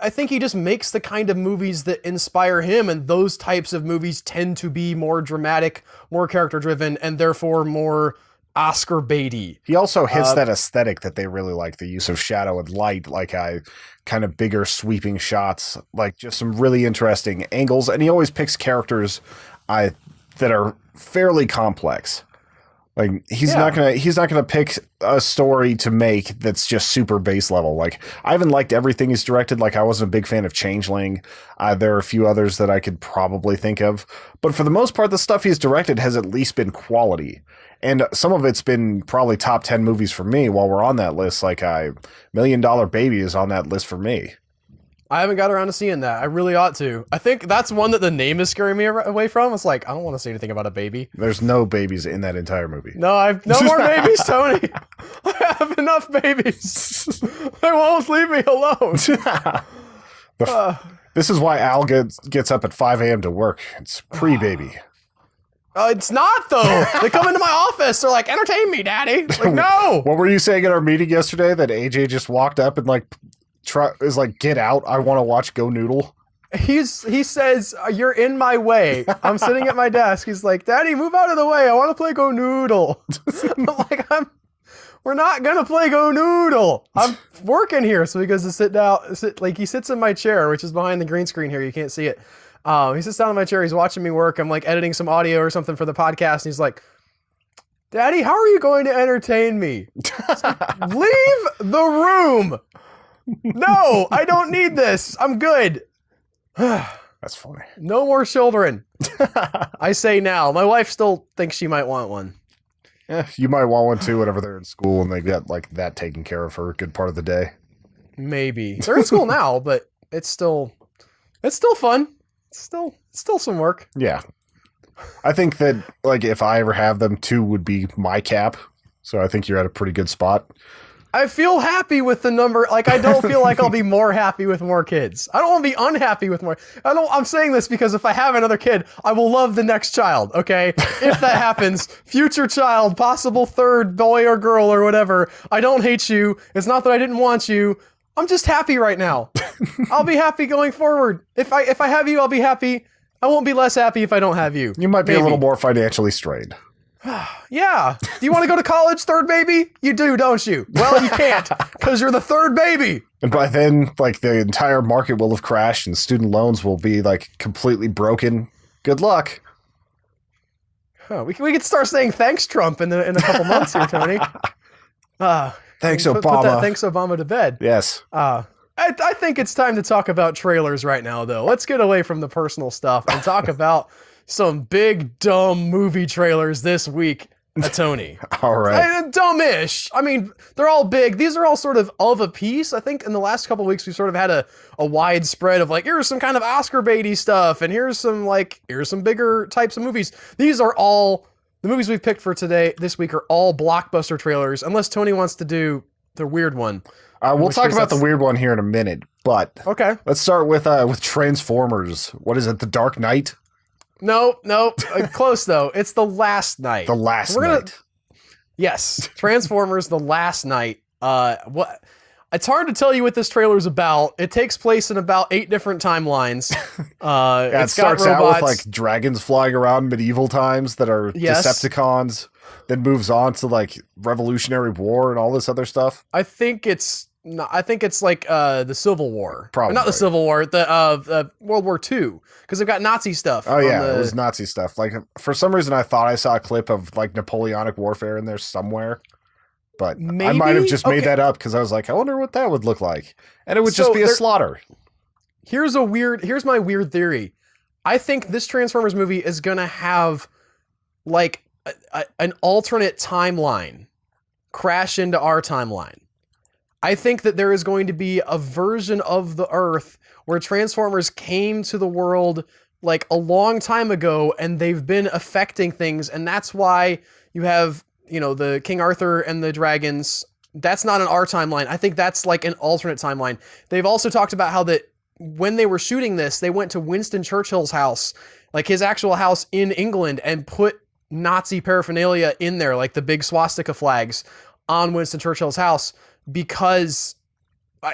I think he just makes the kind of movies that inspire him, and those types of movies tend to be more dramatic, more character driven, and therefore more Oscar baity. He also hits that aesthetic that they really like, the use of shadow and light, kind of bigger sweeping shots, like just some really interesting angles. And he always picks characters that are fairly complex. Like he's not gonna pick a story to make that's just super base level. Like I haven't liked everything he's directed. Like I wasn't a big fan of Changeling. There are a few others that I could probably think of, but for the most part, the stuff he's directed has at least been quality. And some of it's been probably top 10 movies for me. While we're on that list, like $1 Million Baby is on that list for me. I haven't got around to seeing that. I really ought to. I think that's one that the name is scaring me away from. It's like, I don't want to see anything about a baby. There's no babies in that entire movie. No, I've no more babies, Tony. I have enough babies. They won't leave me alone. This is why Al gets up at 5 a.m. to work. It's pre-baby. It's not, though. They come into my office. They're like, entertain me, Daddy. Like, no. What were you saying at our meeting yesterday? That AJ just walked up and is like, get out. I want to watch Go Noodle. He says, you're in my way. I'm sitting at my desk. He's like, Daddy, move out of the way. I want to play Go Noodle. I'm like, we're not going to play Go Noodle. I'm working here. So he goes to sit down. He sits in my chair, which is behind the green screen here. You can't see it. He sits down in my chair. He's watching me work. I'm like editing some audio or something for the podcast. And he's like, Daddy, how are you going to entertain me? Like, leave the room. No, I don't need this. I'm good. That's funny. No more children. I say now. My wife still thinks she might want one. Yeah, you might want one too whenever they're in school and they get like that taken care of for a good part of the day. Maybe. They're in school now, but it's still fun. It's still some work. Yeah. I think that like if I ever have them, 2 would be my cap. So I think you're at a pretty good spot. I feel happy with the number. Like, I don't feel like I'll be more happy with more kids. I don't want to be unhappy with more. I'm saying this because if I have another kid, I will love the next child, okay? If that happens, future child, possible third boy or girl or whatever. I don't hate you. It's not that I didn't want you. I'm just happy right now. I'll be happy going forward. If I have you, I'll be happy. I won't be less happy if I don't have you. You might be a little more financially strained. Yeah. Do you want to go to college, third baby? You do, don't you? Well, you can't because you're the third baby. And by then, like the entire market will have crashed and student loans will be like completely broken. Good luck. Oh, we could start saying thanks, Trump, in a couple months here, Tony. Thanks, Obama. Put that thanks, Obama to bed. Yes. I think it's time to talk about trailers right now, though. Let's get away from the personal stuff and talk about some big, dumb movie trailers this week, Tony. All right. Dumbish. I mean, they're all big. These are all sort of a piece. I think in the last couple of weeks, we've sort of had a wide spread of like, here's some kind of Oscar baity stuff, and here's some bigger types of movies. These are all, the movies we've picked for this week are all blockbuster trailers, unless Tony wants to do the weird one. We'll talk about the weird one here in a minute, but okay. Let's start with Transformers. What is it? The Dark Knight? Nope. Close though. It's the last night. The last night. Yes, Transformers: The Last Night. What? It's hard to tell you what this trailer is about. It takes place in about 8 different timelines. Yeah, it starts out with like dragons flying around medieval times that are Decepticons. Then moves on to like Revolutionary War and all this other stuff. I think it's like the Civil War. Probably. Or not the Civil War, the World War II, because they've got Nazi stuff. Oh yeah, it was Nazi stuff. Like for some reason, I thought I saw a clip of like Napoleonic warfare in there somewhere, but maybe? I might have just made that up because I was like, I wonder what that would look like, and it would just be a slaughter. Here's my weird theory. I think this Transformers movie is gonna have like an alternate timeline crash into our timeline. I think that there is going to be a version of the Earth where Transformers came to the world like a long time ago and they've been affecting things, and that's why you have, the King Arthur and the dragons. That's not an our timeline. I think that's like an alternate timeline. They've also talked about how that when they were shooting this, they went to Winston Churchill's house, like his actual house in England, and put Nazi paraphernalia in there, like the big swastika flags on Winston Churchill's house, because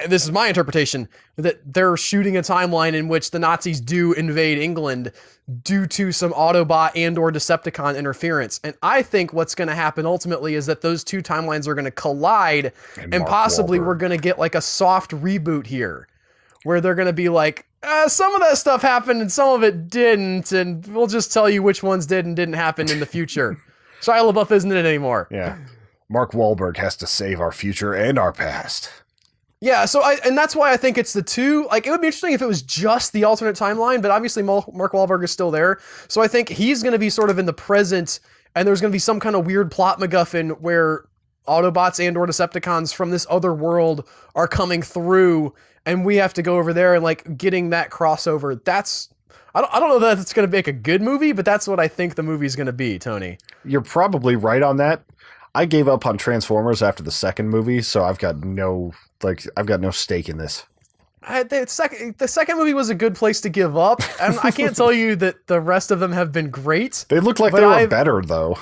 this is my interpretation, that they're shooting a timeline in which the Nazis do invade England due to some Autobot and or Decepticon interference. And I think what's going to happen ultimately is that those two timelines are going to collide, and possibly we're going to get like a soft reboot here where they're going to be like, some of that stuff happened and some of it didn't, and we'll just tell you which ones did and didn't happen in the future. Shia LaBeouf isn't in it anymore. Yeah. Mark Wahlberg has to save our future and our past. Yeah, and that's why I think it's the two. Like, it would be interesting if it was just the alternate timeline, but obviously Mark Wahlberg is still there. So I think he's going to be sort of in the present, and there's going to be some kind of weird plot MacGuffin where Autobots and or Decepticons from this other world are coming through, and we have to go over there and like getting that crossover. I don't know that it's going to make a good movie, but that's what I think the movie's going to be, Tony. You're probably right on that. I gave up on Transformers after the second movie, so I've got no stake in this. The second movie was a good place to give up, and I can't tell you that the rest of them have been great. They look like they were better, though.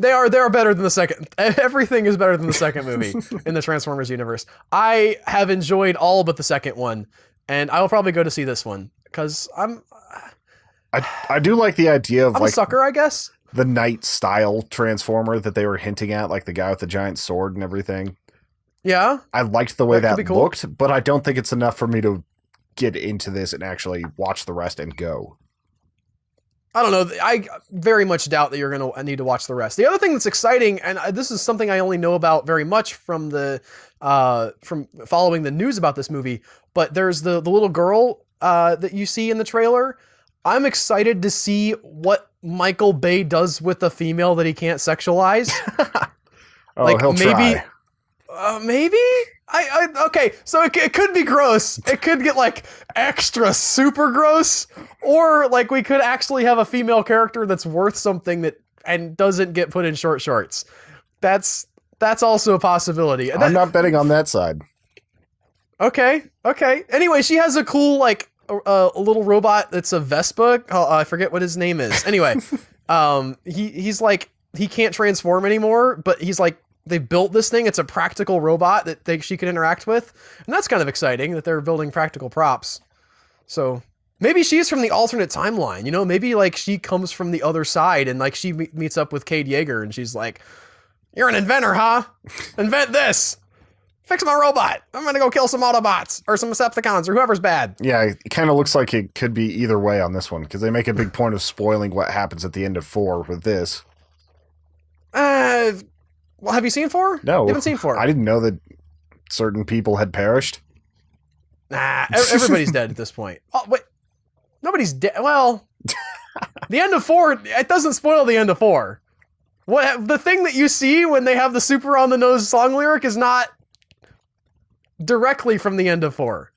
They are better than the second. Everything is better than the second movie in the Transformers universe. I have enjoyed all but the second one, and I will probably go to see this one because I do like the idea of I'm a sucker, I guess. The Knight style Transformer that they were hinting at, like the guy with the giant sword and everything. Yeah, I liked the way that looked, but I don't think it's enough for me to get into this and actually watch the rest and go. I don't know. I very much doubt that you're going to need to watch the rest. The other thing that's exciting, and this is something I only know about very much from from following the news about this movie, but there's the little girl that you see in the trailer. I'm excited to see what Michael Bay does with a female that he can't sexualize. He'll try. Maybe? Okay, so it could be gross. It could get like extra super gross, or like we could actually have a female character that's worth something and doesn't get put in short shorts. That's also a possibility. I'm not betting on that side. Okay. Anyway, she has a cool like a little robot that's a Vespa. I forget what his name is. Anyway, he's like, he can't transform anymore, but he's like, they built this thing. It's a practical robot that she can interact with. And that's kind of exciting that they're building practical props. So maybe she's from the alternate timeline, maybe like she comes from the other side and like she meets up with Cade Yeager and she's like, you're an inventor, huh? Invent this. Fix my robot. I'm going to go kill some Autobots or some Decepticons or whoever's bad. Yeah, it kind of looks like it could be either way on this one because they make a big point of spoiling what happens at the end of 4 with this. Well, have you seen 4? No. You haven't seen 4? I didn't know that certain people had perished. Nah, everybody's dead at this point. Oh, wait. Nobody's dead. Well, the end of 4, it doesn't spoil the end of 4. The thing that you see when they have the super on the nose song lyric is not directly from the end of 4.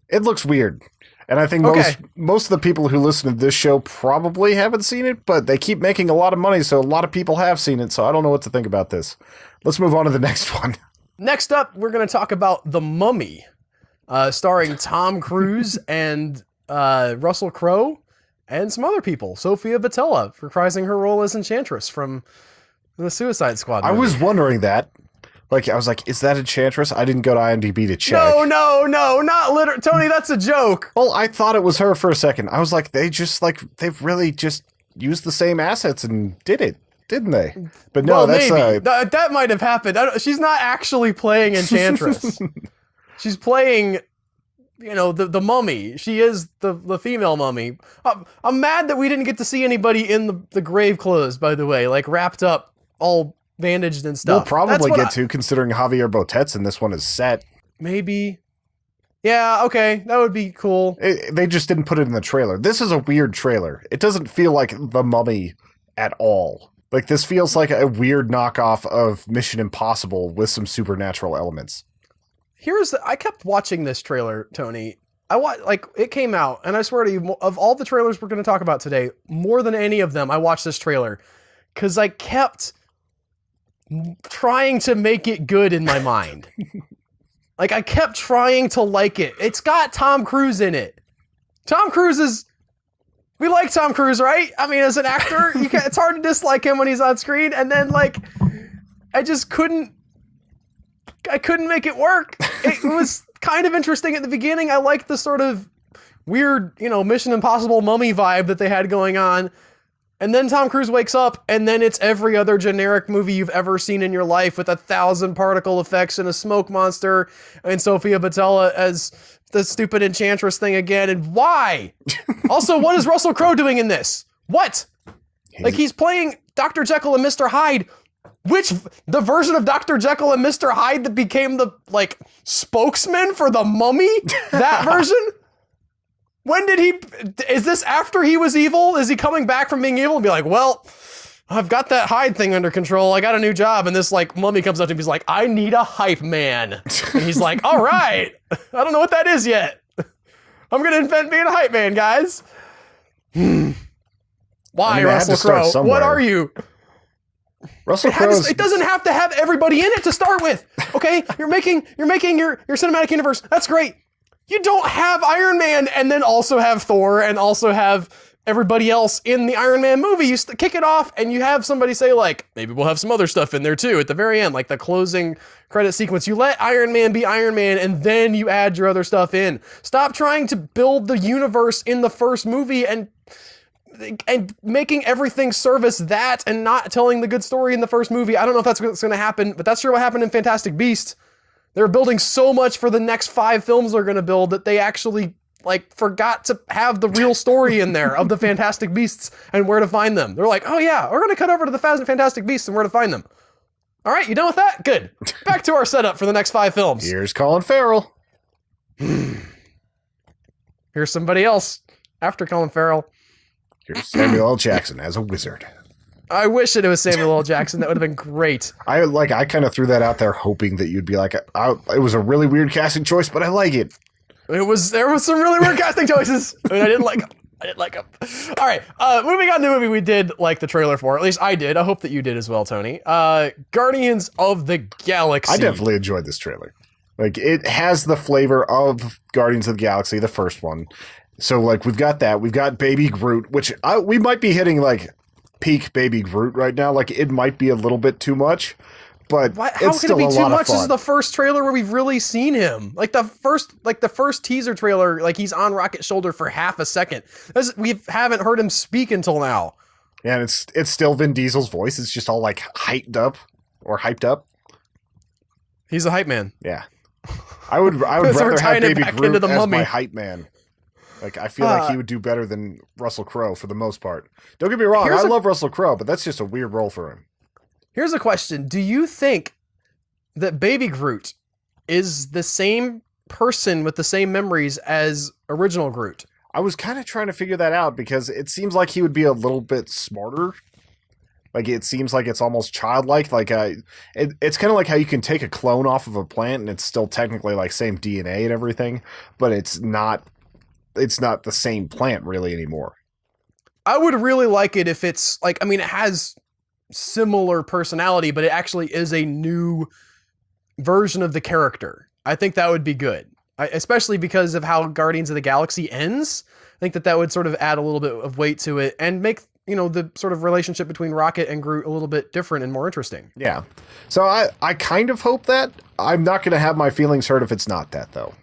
It looks weird. And I think most of the people who listen to this show probably haven't seen it, but they keep making a lot of money, so a lot of people have seen it, so I don't know what to think about this. Let's move on to the next one. Next up, we're going to talk about The Mummy, starring Tom Cruise and Russell Crowe. and some other people. Sophia Boutella reprising her role as Enchantress from the Suicide Squad movie. I was wondering that. Like, I was like, is that Enchantress? I didn't go to IMDb to check. No, not literally. Tony, that's a joke. Well, I thought it was her for a second. I was like, they really just used the same assets and did it, didn't they? But no, well, that's... maybe. That might have happened. She's not actually playing Enchantress. She's playing, the mummy. She is the female mummy. I'm mad that we didn't get to see anybody in the grave clothes, by the way, like wrapped up, all bandaged and stuff. We'll probably get to, considering Javier Botet's in this one is set. Maybe. Yeah, okay. That would be cool. They just didn't put it in the trailer. This is a weird trailer. It doesn't feel like The Mummy at all. Like, this feels like a weird knockoff of Mission Impossible with some supernatural elements. I kept watching this trailer, Tony. It came out, and I swear to you, of all the trailers we're going to talk about today, more than any of them, I watched this trailer because I kept trying to make it good in my mind. Like, I kept trying to like it. It's got Tom Cruise in it. We like Tom Cruise, right? I mean, as an actor, it's hard to dislike him when he's on screen, and then, like, I couldn't make it work. It was kind of interesting at the beginning. I liked the sort of weird, Mission Impossible mummy vibe that they had going on. And then Tom Cruise wakes up, and then it's every other generic movie you've ever seen in your life with 1,000 particle effects and a smoke monster and Sophia Boutella as the stupid Enchantress thing again. And why? Also, what is Russell Crowe doing in this? What? Like, he's playing Dr. Jekyll and Mr. Hyde. The version of Dr. Jekyll and Mr. Hyde that became the, spokesman for the mummy? That version? When is this after he was evil? Is he coming back from being evil and be like, well, I've got that Hyde thing under control. I got a new job. And this, mummy comes up to him. He's like, I need a hype man. And he's like, all right. I don't know what that is yet. I'm going to invent being a hype man, guys. Why, Russell Crowe? What are you? Russell Crowe. It doesn't have to have everybody in it to start with. Okay, you're making your cinematic universe. That's great. You don't have Iron Man and then also have Thor and also have everybody else in the Iron Man movie. You kick it off and you have somebody say, maybe we'll have some other stuff in there too at the very end, like the closing credit sequence. You let Iron Man be Iron Man and then you add your other stuff in. Stop trying to build the universe in the first movie and making everything service that and not telling the good story in the first movie. I don't know if that's what's going to happen, but that's sure what happened in Fantastic Beasts. They're building so much for the next 5 films they're going to build that they actually forgot to have the real story in there of the Fantastic Beasts and where to find them. They're like, oh yeah, we're going to cut over to the Fantastic Beasts and where to find them. All right, you done with that? Good. Back to our setup for the next 5 films. Here's Colin Farrell. Here's somebody else after Colin Farrell. Here's Samuel L. Jackson as a wizard. I wish it was Samuel L. Jackson. That would have been great. I kind of threw that out there hoping that you'd be like, it was a really weird casting choice, but I like it. There was some really weird casting choices. I mean, I didn't like them. All right. Moving on to the movie we did like the trailer for. At least I did. I hope that you did as well, Tony. Guardians of the Galaxy. I definitely enjoyed this trailer. It has the flavor of Guardians of the Galaxy, the first one. So, we've got that. We've got Baby Groot, which we might be hitting, peak Baby Groot right now. It might be a little bit too much, but it's still a lot of fun. How can it be too much? This is the first trailer where we've really seen him. The first teaser trailer, he's on Rocket's shoulder for half a second. We haven't heard him speak until now. Yeah, and it's still Vin Diesel's voice. It's just all hyped up. He's a hype man. Yeah. I would rather have Baby Groot as my hype man. I feel like he would do better than Russell Crowe for the most part. Don't get me wrong, I love Russell Crowe, but that's just a weird role for him. Here's a question. Do you think that Baby Groot is the same person with the same memories as original Groot? I was kind of trying to figure that out because it seems like he would be a little bit smarter. It seems like it's almost childlike. It's kind of like how you can take a clone off of a plant and it's still technically same DNA and everything, but it's not the same plant really anymore. I would really like it if it's it has similar personality, but it actually is a new version of the character. I think that would be good. Especially because of how Guardians of the Galaxy ends. think that would sort of add a little bit of weight to it and make, the sort of relationship between Rocket and Groot a little bit different and more interesting. Yeah. So I kind of hope that. I'm not going to have my feelings hurt if it's not that, though.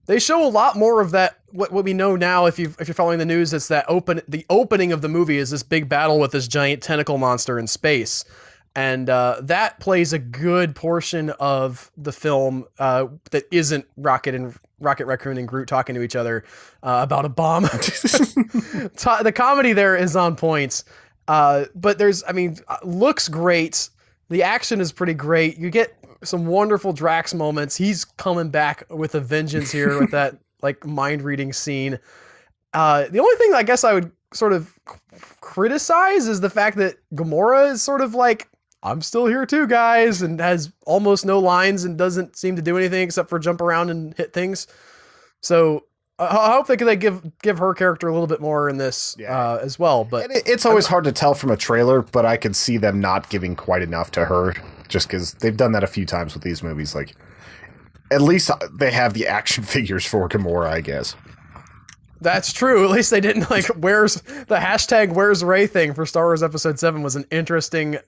They show a lot more of that. What we know now, if you're following the news, it's that the opening of the movie is this big battle with this giant tentacle monster in space. And that plays a good portion of the film that isn't Rocket Raccoon and Groot talking to each other about a bomb. The comedy there is on point. But looks great. The action is pretty great. You get some wonderful Drax moments. He's coming back with a vengeance here with that like mind reading scene. The only thing I guess I would sort of criticize is the fact that Gamora is sort of like, I'm still here too, guys, and has almost no lines and doesn't seem to do anything except for jump around and hit things. So I hope they give her character a little bit more in this as well. But it's always hard to tell from a trailer, but I could see them not giving quite enough to her just because they've done that a few times with these movies. Like, at least they have the action figures for Gamora, I guess. That's true. At least they didn't like where's the hashtag Where's Ray thing for Star Wars Episode 7 was an interesting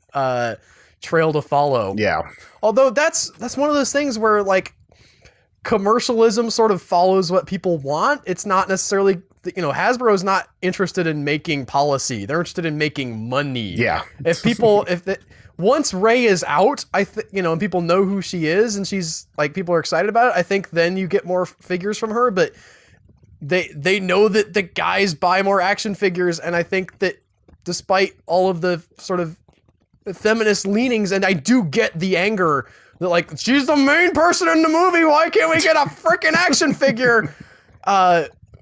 trail to follow. Yeah. Although that's one of those things where like commercialism sort of follows what people want. It's not necessarily, Hasbro's not interested in making policy. They're interested in making money. Yeah. Once Ray is out, and people know who she is and she's like, people are excited about it. I think then you get more figures from her, but they know that the guys buy more action figures. And I think that despite all of the sort of feminist leanings, and I do get the anger that like, she's the main person in the movie. Why can't we get a freaking action figure?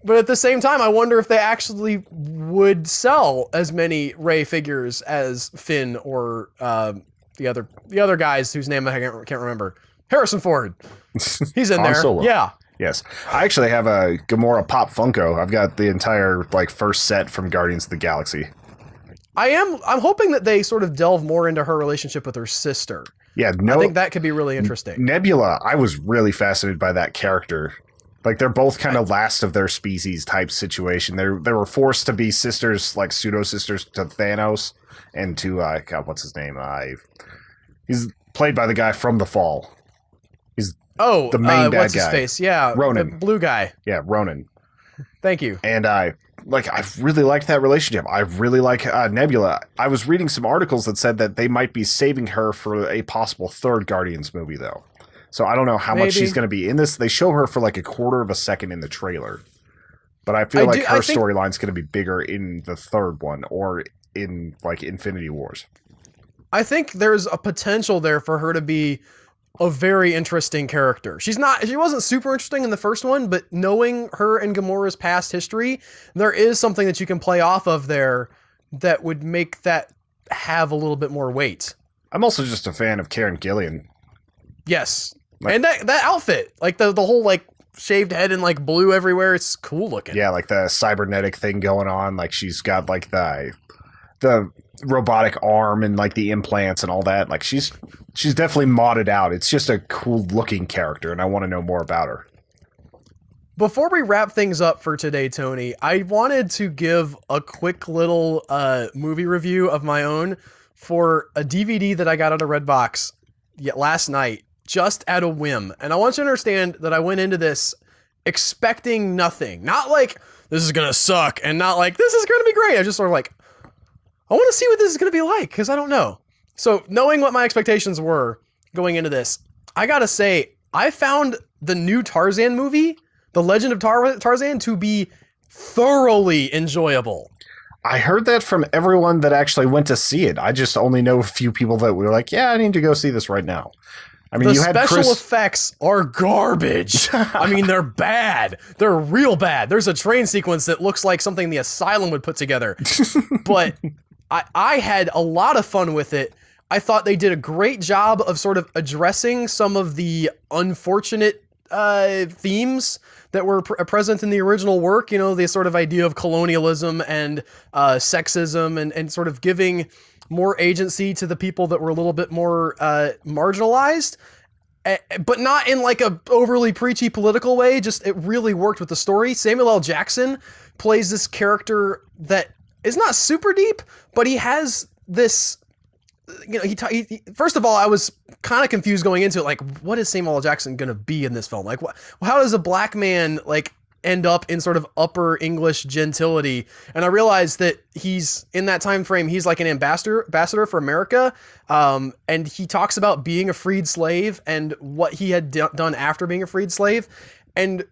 But at the same time, I wonder if they actually would sell as many Rey figures as Finn or the other guys whose name I can't remember. Harrison Ford. He's in there. Solo. Yeah. Yes. I actually have a Gamora Pop Funko. I've got the entire first set from Guardians of the Galaxy. I'm hoping that they sort of delve more into her relationship with her sister. Yeah, I think that could be really interesting. Nebula, I was really fascinated by that character. Like, they're both kind of last of their species type situation. They were forced to be sisters, like pseudo-sisters to Thanos and to, God, what's his name? He's played by the guy from The Fall. He's the main bad guy. What's his face? Yeah, Ronan. The blue guy. Yeah, Ronan. Thank you. And I really liked that relationship. I really like Nebula. I was reading some articles that said that they might be saving her for a possible third Guardians movie, though. So I don't know how much she's going to be in this. They show her for like a quarter of a second in the trailer. But I feel like her storyline's going to be bigger in the third one or in like Infinity Wars. I think there's a potential there for her to be a very interesting character. She wasn't super interesting in the first one, but knowing her and Gamora's past history, there is something that you can play off of there that would make that have a little bit more weight. I'm also just a fan of Karen Gillan. Yes. And that outfit, like the whole like shaved head and like blue everywhere, it's cool looking. Yeah, like the cybernetic thing going on. Like she's got like the robotic arm and like the implants and all that. Like she's definitely modded out. It's just a cool looking character, and I want to know more about her. Before we wrap things up for today, Tony, I wanted to give a quick little movie review of my own for a DVD that I got out of Redbox last night, just at a whim. And I want you to understand that I went into this expecting nothing. Not like, this is going to suck, and not like, this is going to be great. I just sort of like, I want to see what this is going to be like, because I don't know. So knowing what my expectations were going into this, I got to say, I found the new Tarzan movie, The Legend of Tarzan, to be thoroughly enjoyable. I heard that from everyone that actually went to see it. I just only know a few people that were like, yeah, I need to go see this right now. I mean, the special effects are garbage. I mean, they're bad. They're real bad. There's a train sequence that looks like something the Asylum would put together. But I had a lot of fun with it. I thought they did a great job of sort of addressing some of the unfortunate themes that were present in the original work. You know, the sort of idea of colonialism and sexism and sort of giving more agency to the people that were a little bit more marginalized, but not in like a overly preachy political way. Just it really worked with the story. Samuel L. Jackson, plays this character that is not super deep, but he has this, you know, he first of all, I was kind of confused going into it, like, what is Samuel L. Jackson gonna be in this film? Like, how does a black man, like, end up in sort of upper English gentility? And I realized that he's, in that time frame, he's like an ambassador for America, and he talks about being a freed slave and what he had done after being a freed slave, and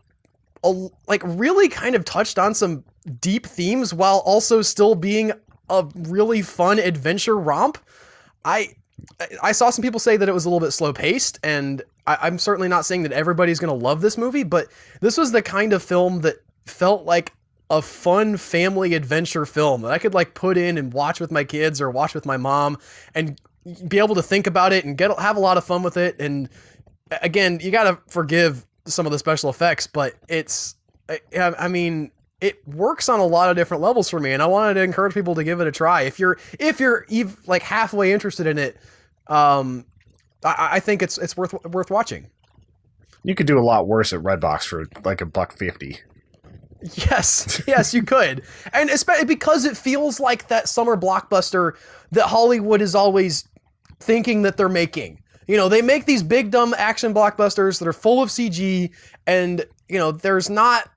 like really kind of touched on some deep themes while also still being a really fun adventure romp. I saw some people say that it was a little bit slow paced, and I'm certainly not saying that everybody's going to love this movie, but this was the kind of film that felt like a fun family adventure film that I could like put in and watch with my kids or watch with my mom and be able to think about it and have a lot of fun with it. And again, you got to forgive some of the special effects, but I mean, it works on a lot of different levels for me, and I wanted to encourage people to give it a try. If you're like halfway interested in it, I think it's worth watching. You could do a lot worse at Redbox for like $1.50. Yes, you could, and especially because it feels like that summer blockbuster that Hollywood is always thinking that they're making. You know, they make these big dumb action blockbusters that are full of CG, and you know, there's not.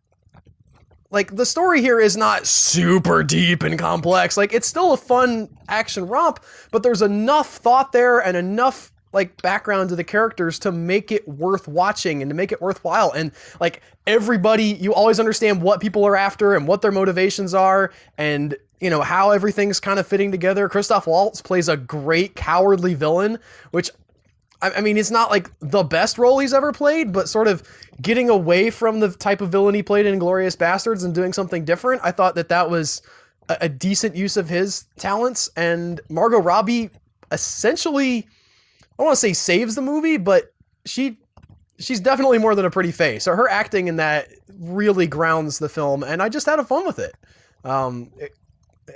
Like, the story here is not super deep and complex. Like, it's still a fun action romp, but there's enough thought there and enough, like, background to the characters to make it worth watching and to make it worthwhile. And, like, everybody, you always understand what people are after and what their motivations are and, you know, how everything's kind of fitting together. Christoph Waltz plays a great cowardly villain, which, I mean, it's not like the best role he's ever played, but sort of getting away from the type of villain he played in Inglourious Bastards and doing something different. I thought that was a decent use of his talents, and Margot Robbie essentially, I don't want to say saves the movie, but she's definitely more than a pretty face. So her acting in that really grounds the film, and I just had fun with it.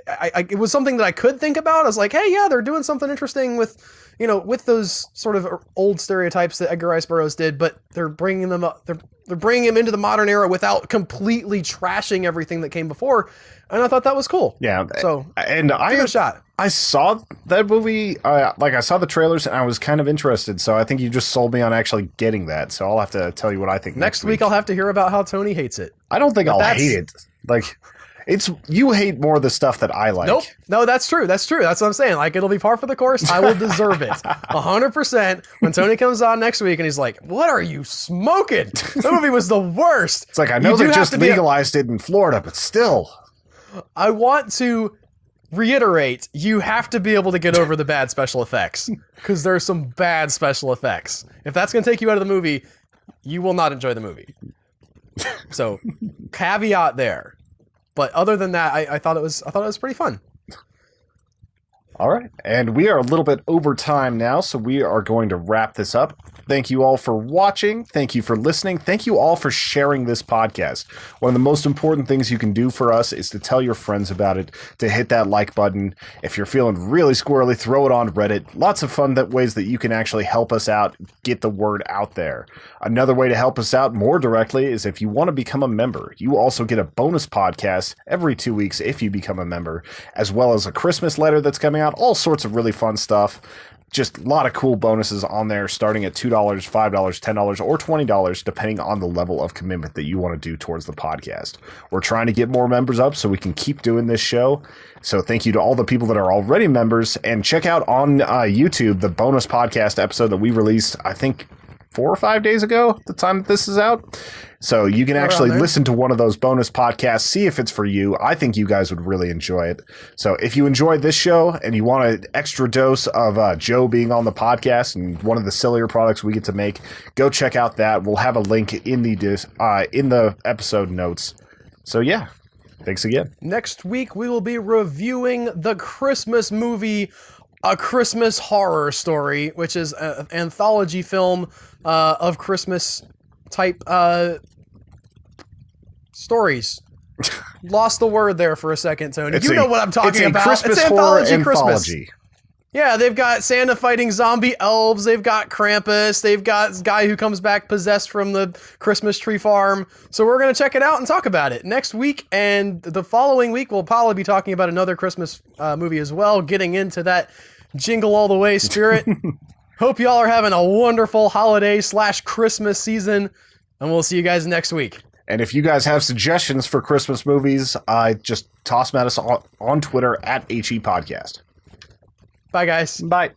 It was something that I could think about. I was like, hey, yeah, they're doing something interesting with, you know, with those sort of old stereotypes that Edgar Rice Burroughs did, but they're bringing them up. They're bringing him into the modern era without completely trashing everything that came before. And I thought that was cool. Yeah. So, and I give it a shot. I saw that movie, like I saw the trailers and I was kind of interested. So I think you just sold me on actually getting that. So I'll have to tell you what I think next week. I'll have to hear about how Tony hates it. I don't think I'll hate it. Like, you hate more of the stuff that I like. Nope. No, that's true. That's what I'm saying. Like, it'll be par for the course. I will deserve it 100% when Tony comes on next week and he's like, what are you smoking? The movie was the worst. It's like, I know they just legalized it in Florida, but still. I want to reiterate, you have to be able to get over the bad special effects, because there's some bad special effects. If that's going to take you out of the movie, you will not enjoy the movie. So, caveat there. But other than that, I thought it was pretty fun. All right. And we are a little bit over time now, so we are going to wrap this up. Thank you all for watching. Thank you for listening. Thank you all for sharing this podcast. One of the most important things you can do for us is to tell your friends about it, to hit that like button. If you're feeling really squirrely, throw it on Reddit. Lots of fun ways that you can actually help us out, get the word out there. Another way to help us out more directly is if you want to become a member. You also get a bonus podcast every 2 weeks if you become a member, as well as a Christmas letter that's coming out, all sorts of really fun stuff. Just a lot of cool bonuses on there, starting at $2, $5, $10, or $20, depending on the level of commitment that you want to do towards the podcast. We're trying to get more members up so we can keep doing this show. So thank you to all the people that are already members, and check out on YouTube the bonus podcast episode that we released, I think, 4 or 5 days ago, the time that this is out. So you can actually listen to one of those bonus podcasts, see if it's for you. I think you guys would really enjoy it. So if you enjoyed this show and you want an extra dose of Joe being on the podcast and one of the sillier products we get to make, go check out that. We'll have a link in the episode notes. So yeah, thanks again. Next week we will be reviewing the Christmas movie A Christmas Horror Story, which is an anthology film of Christmas type stories. Lost the word there for a second, Tony. You know what I'm talking about. Christmas it's horror anthology Christmas. Anthology. Yeah, they've got Santa fighting zombie elves. They've got Krampus. They've got this guy who comes back possessed from the Christmas tree farm. So we're going to check it out and talk about it next week. And the following week, we'll probably be talking about another Christmas movie as well, getting into that jingle all the way spirit. Hope y'all are having a wonderful holiday/Christmas season. And we'll see you guys next week. And if you guys have suggestions for Christmas movies, just toss them at us on Twitter at HE Podcast. Bye, guys. Bye.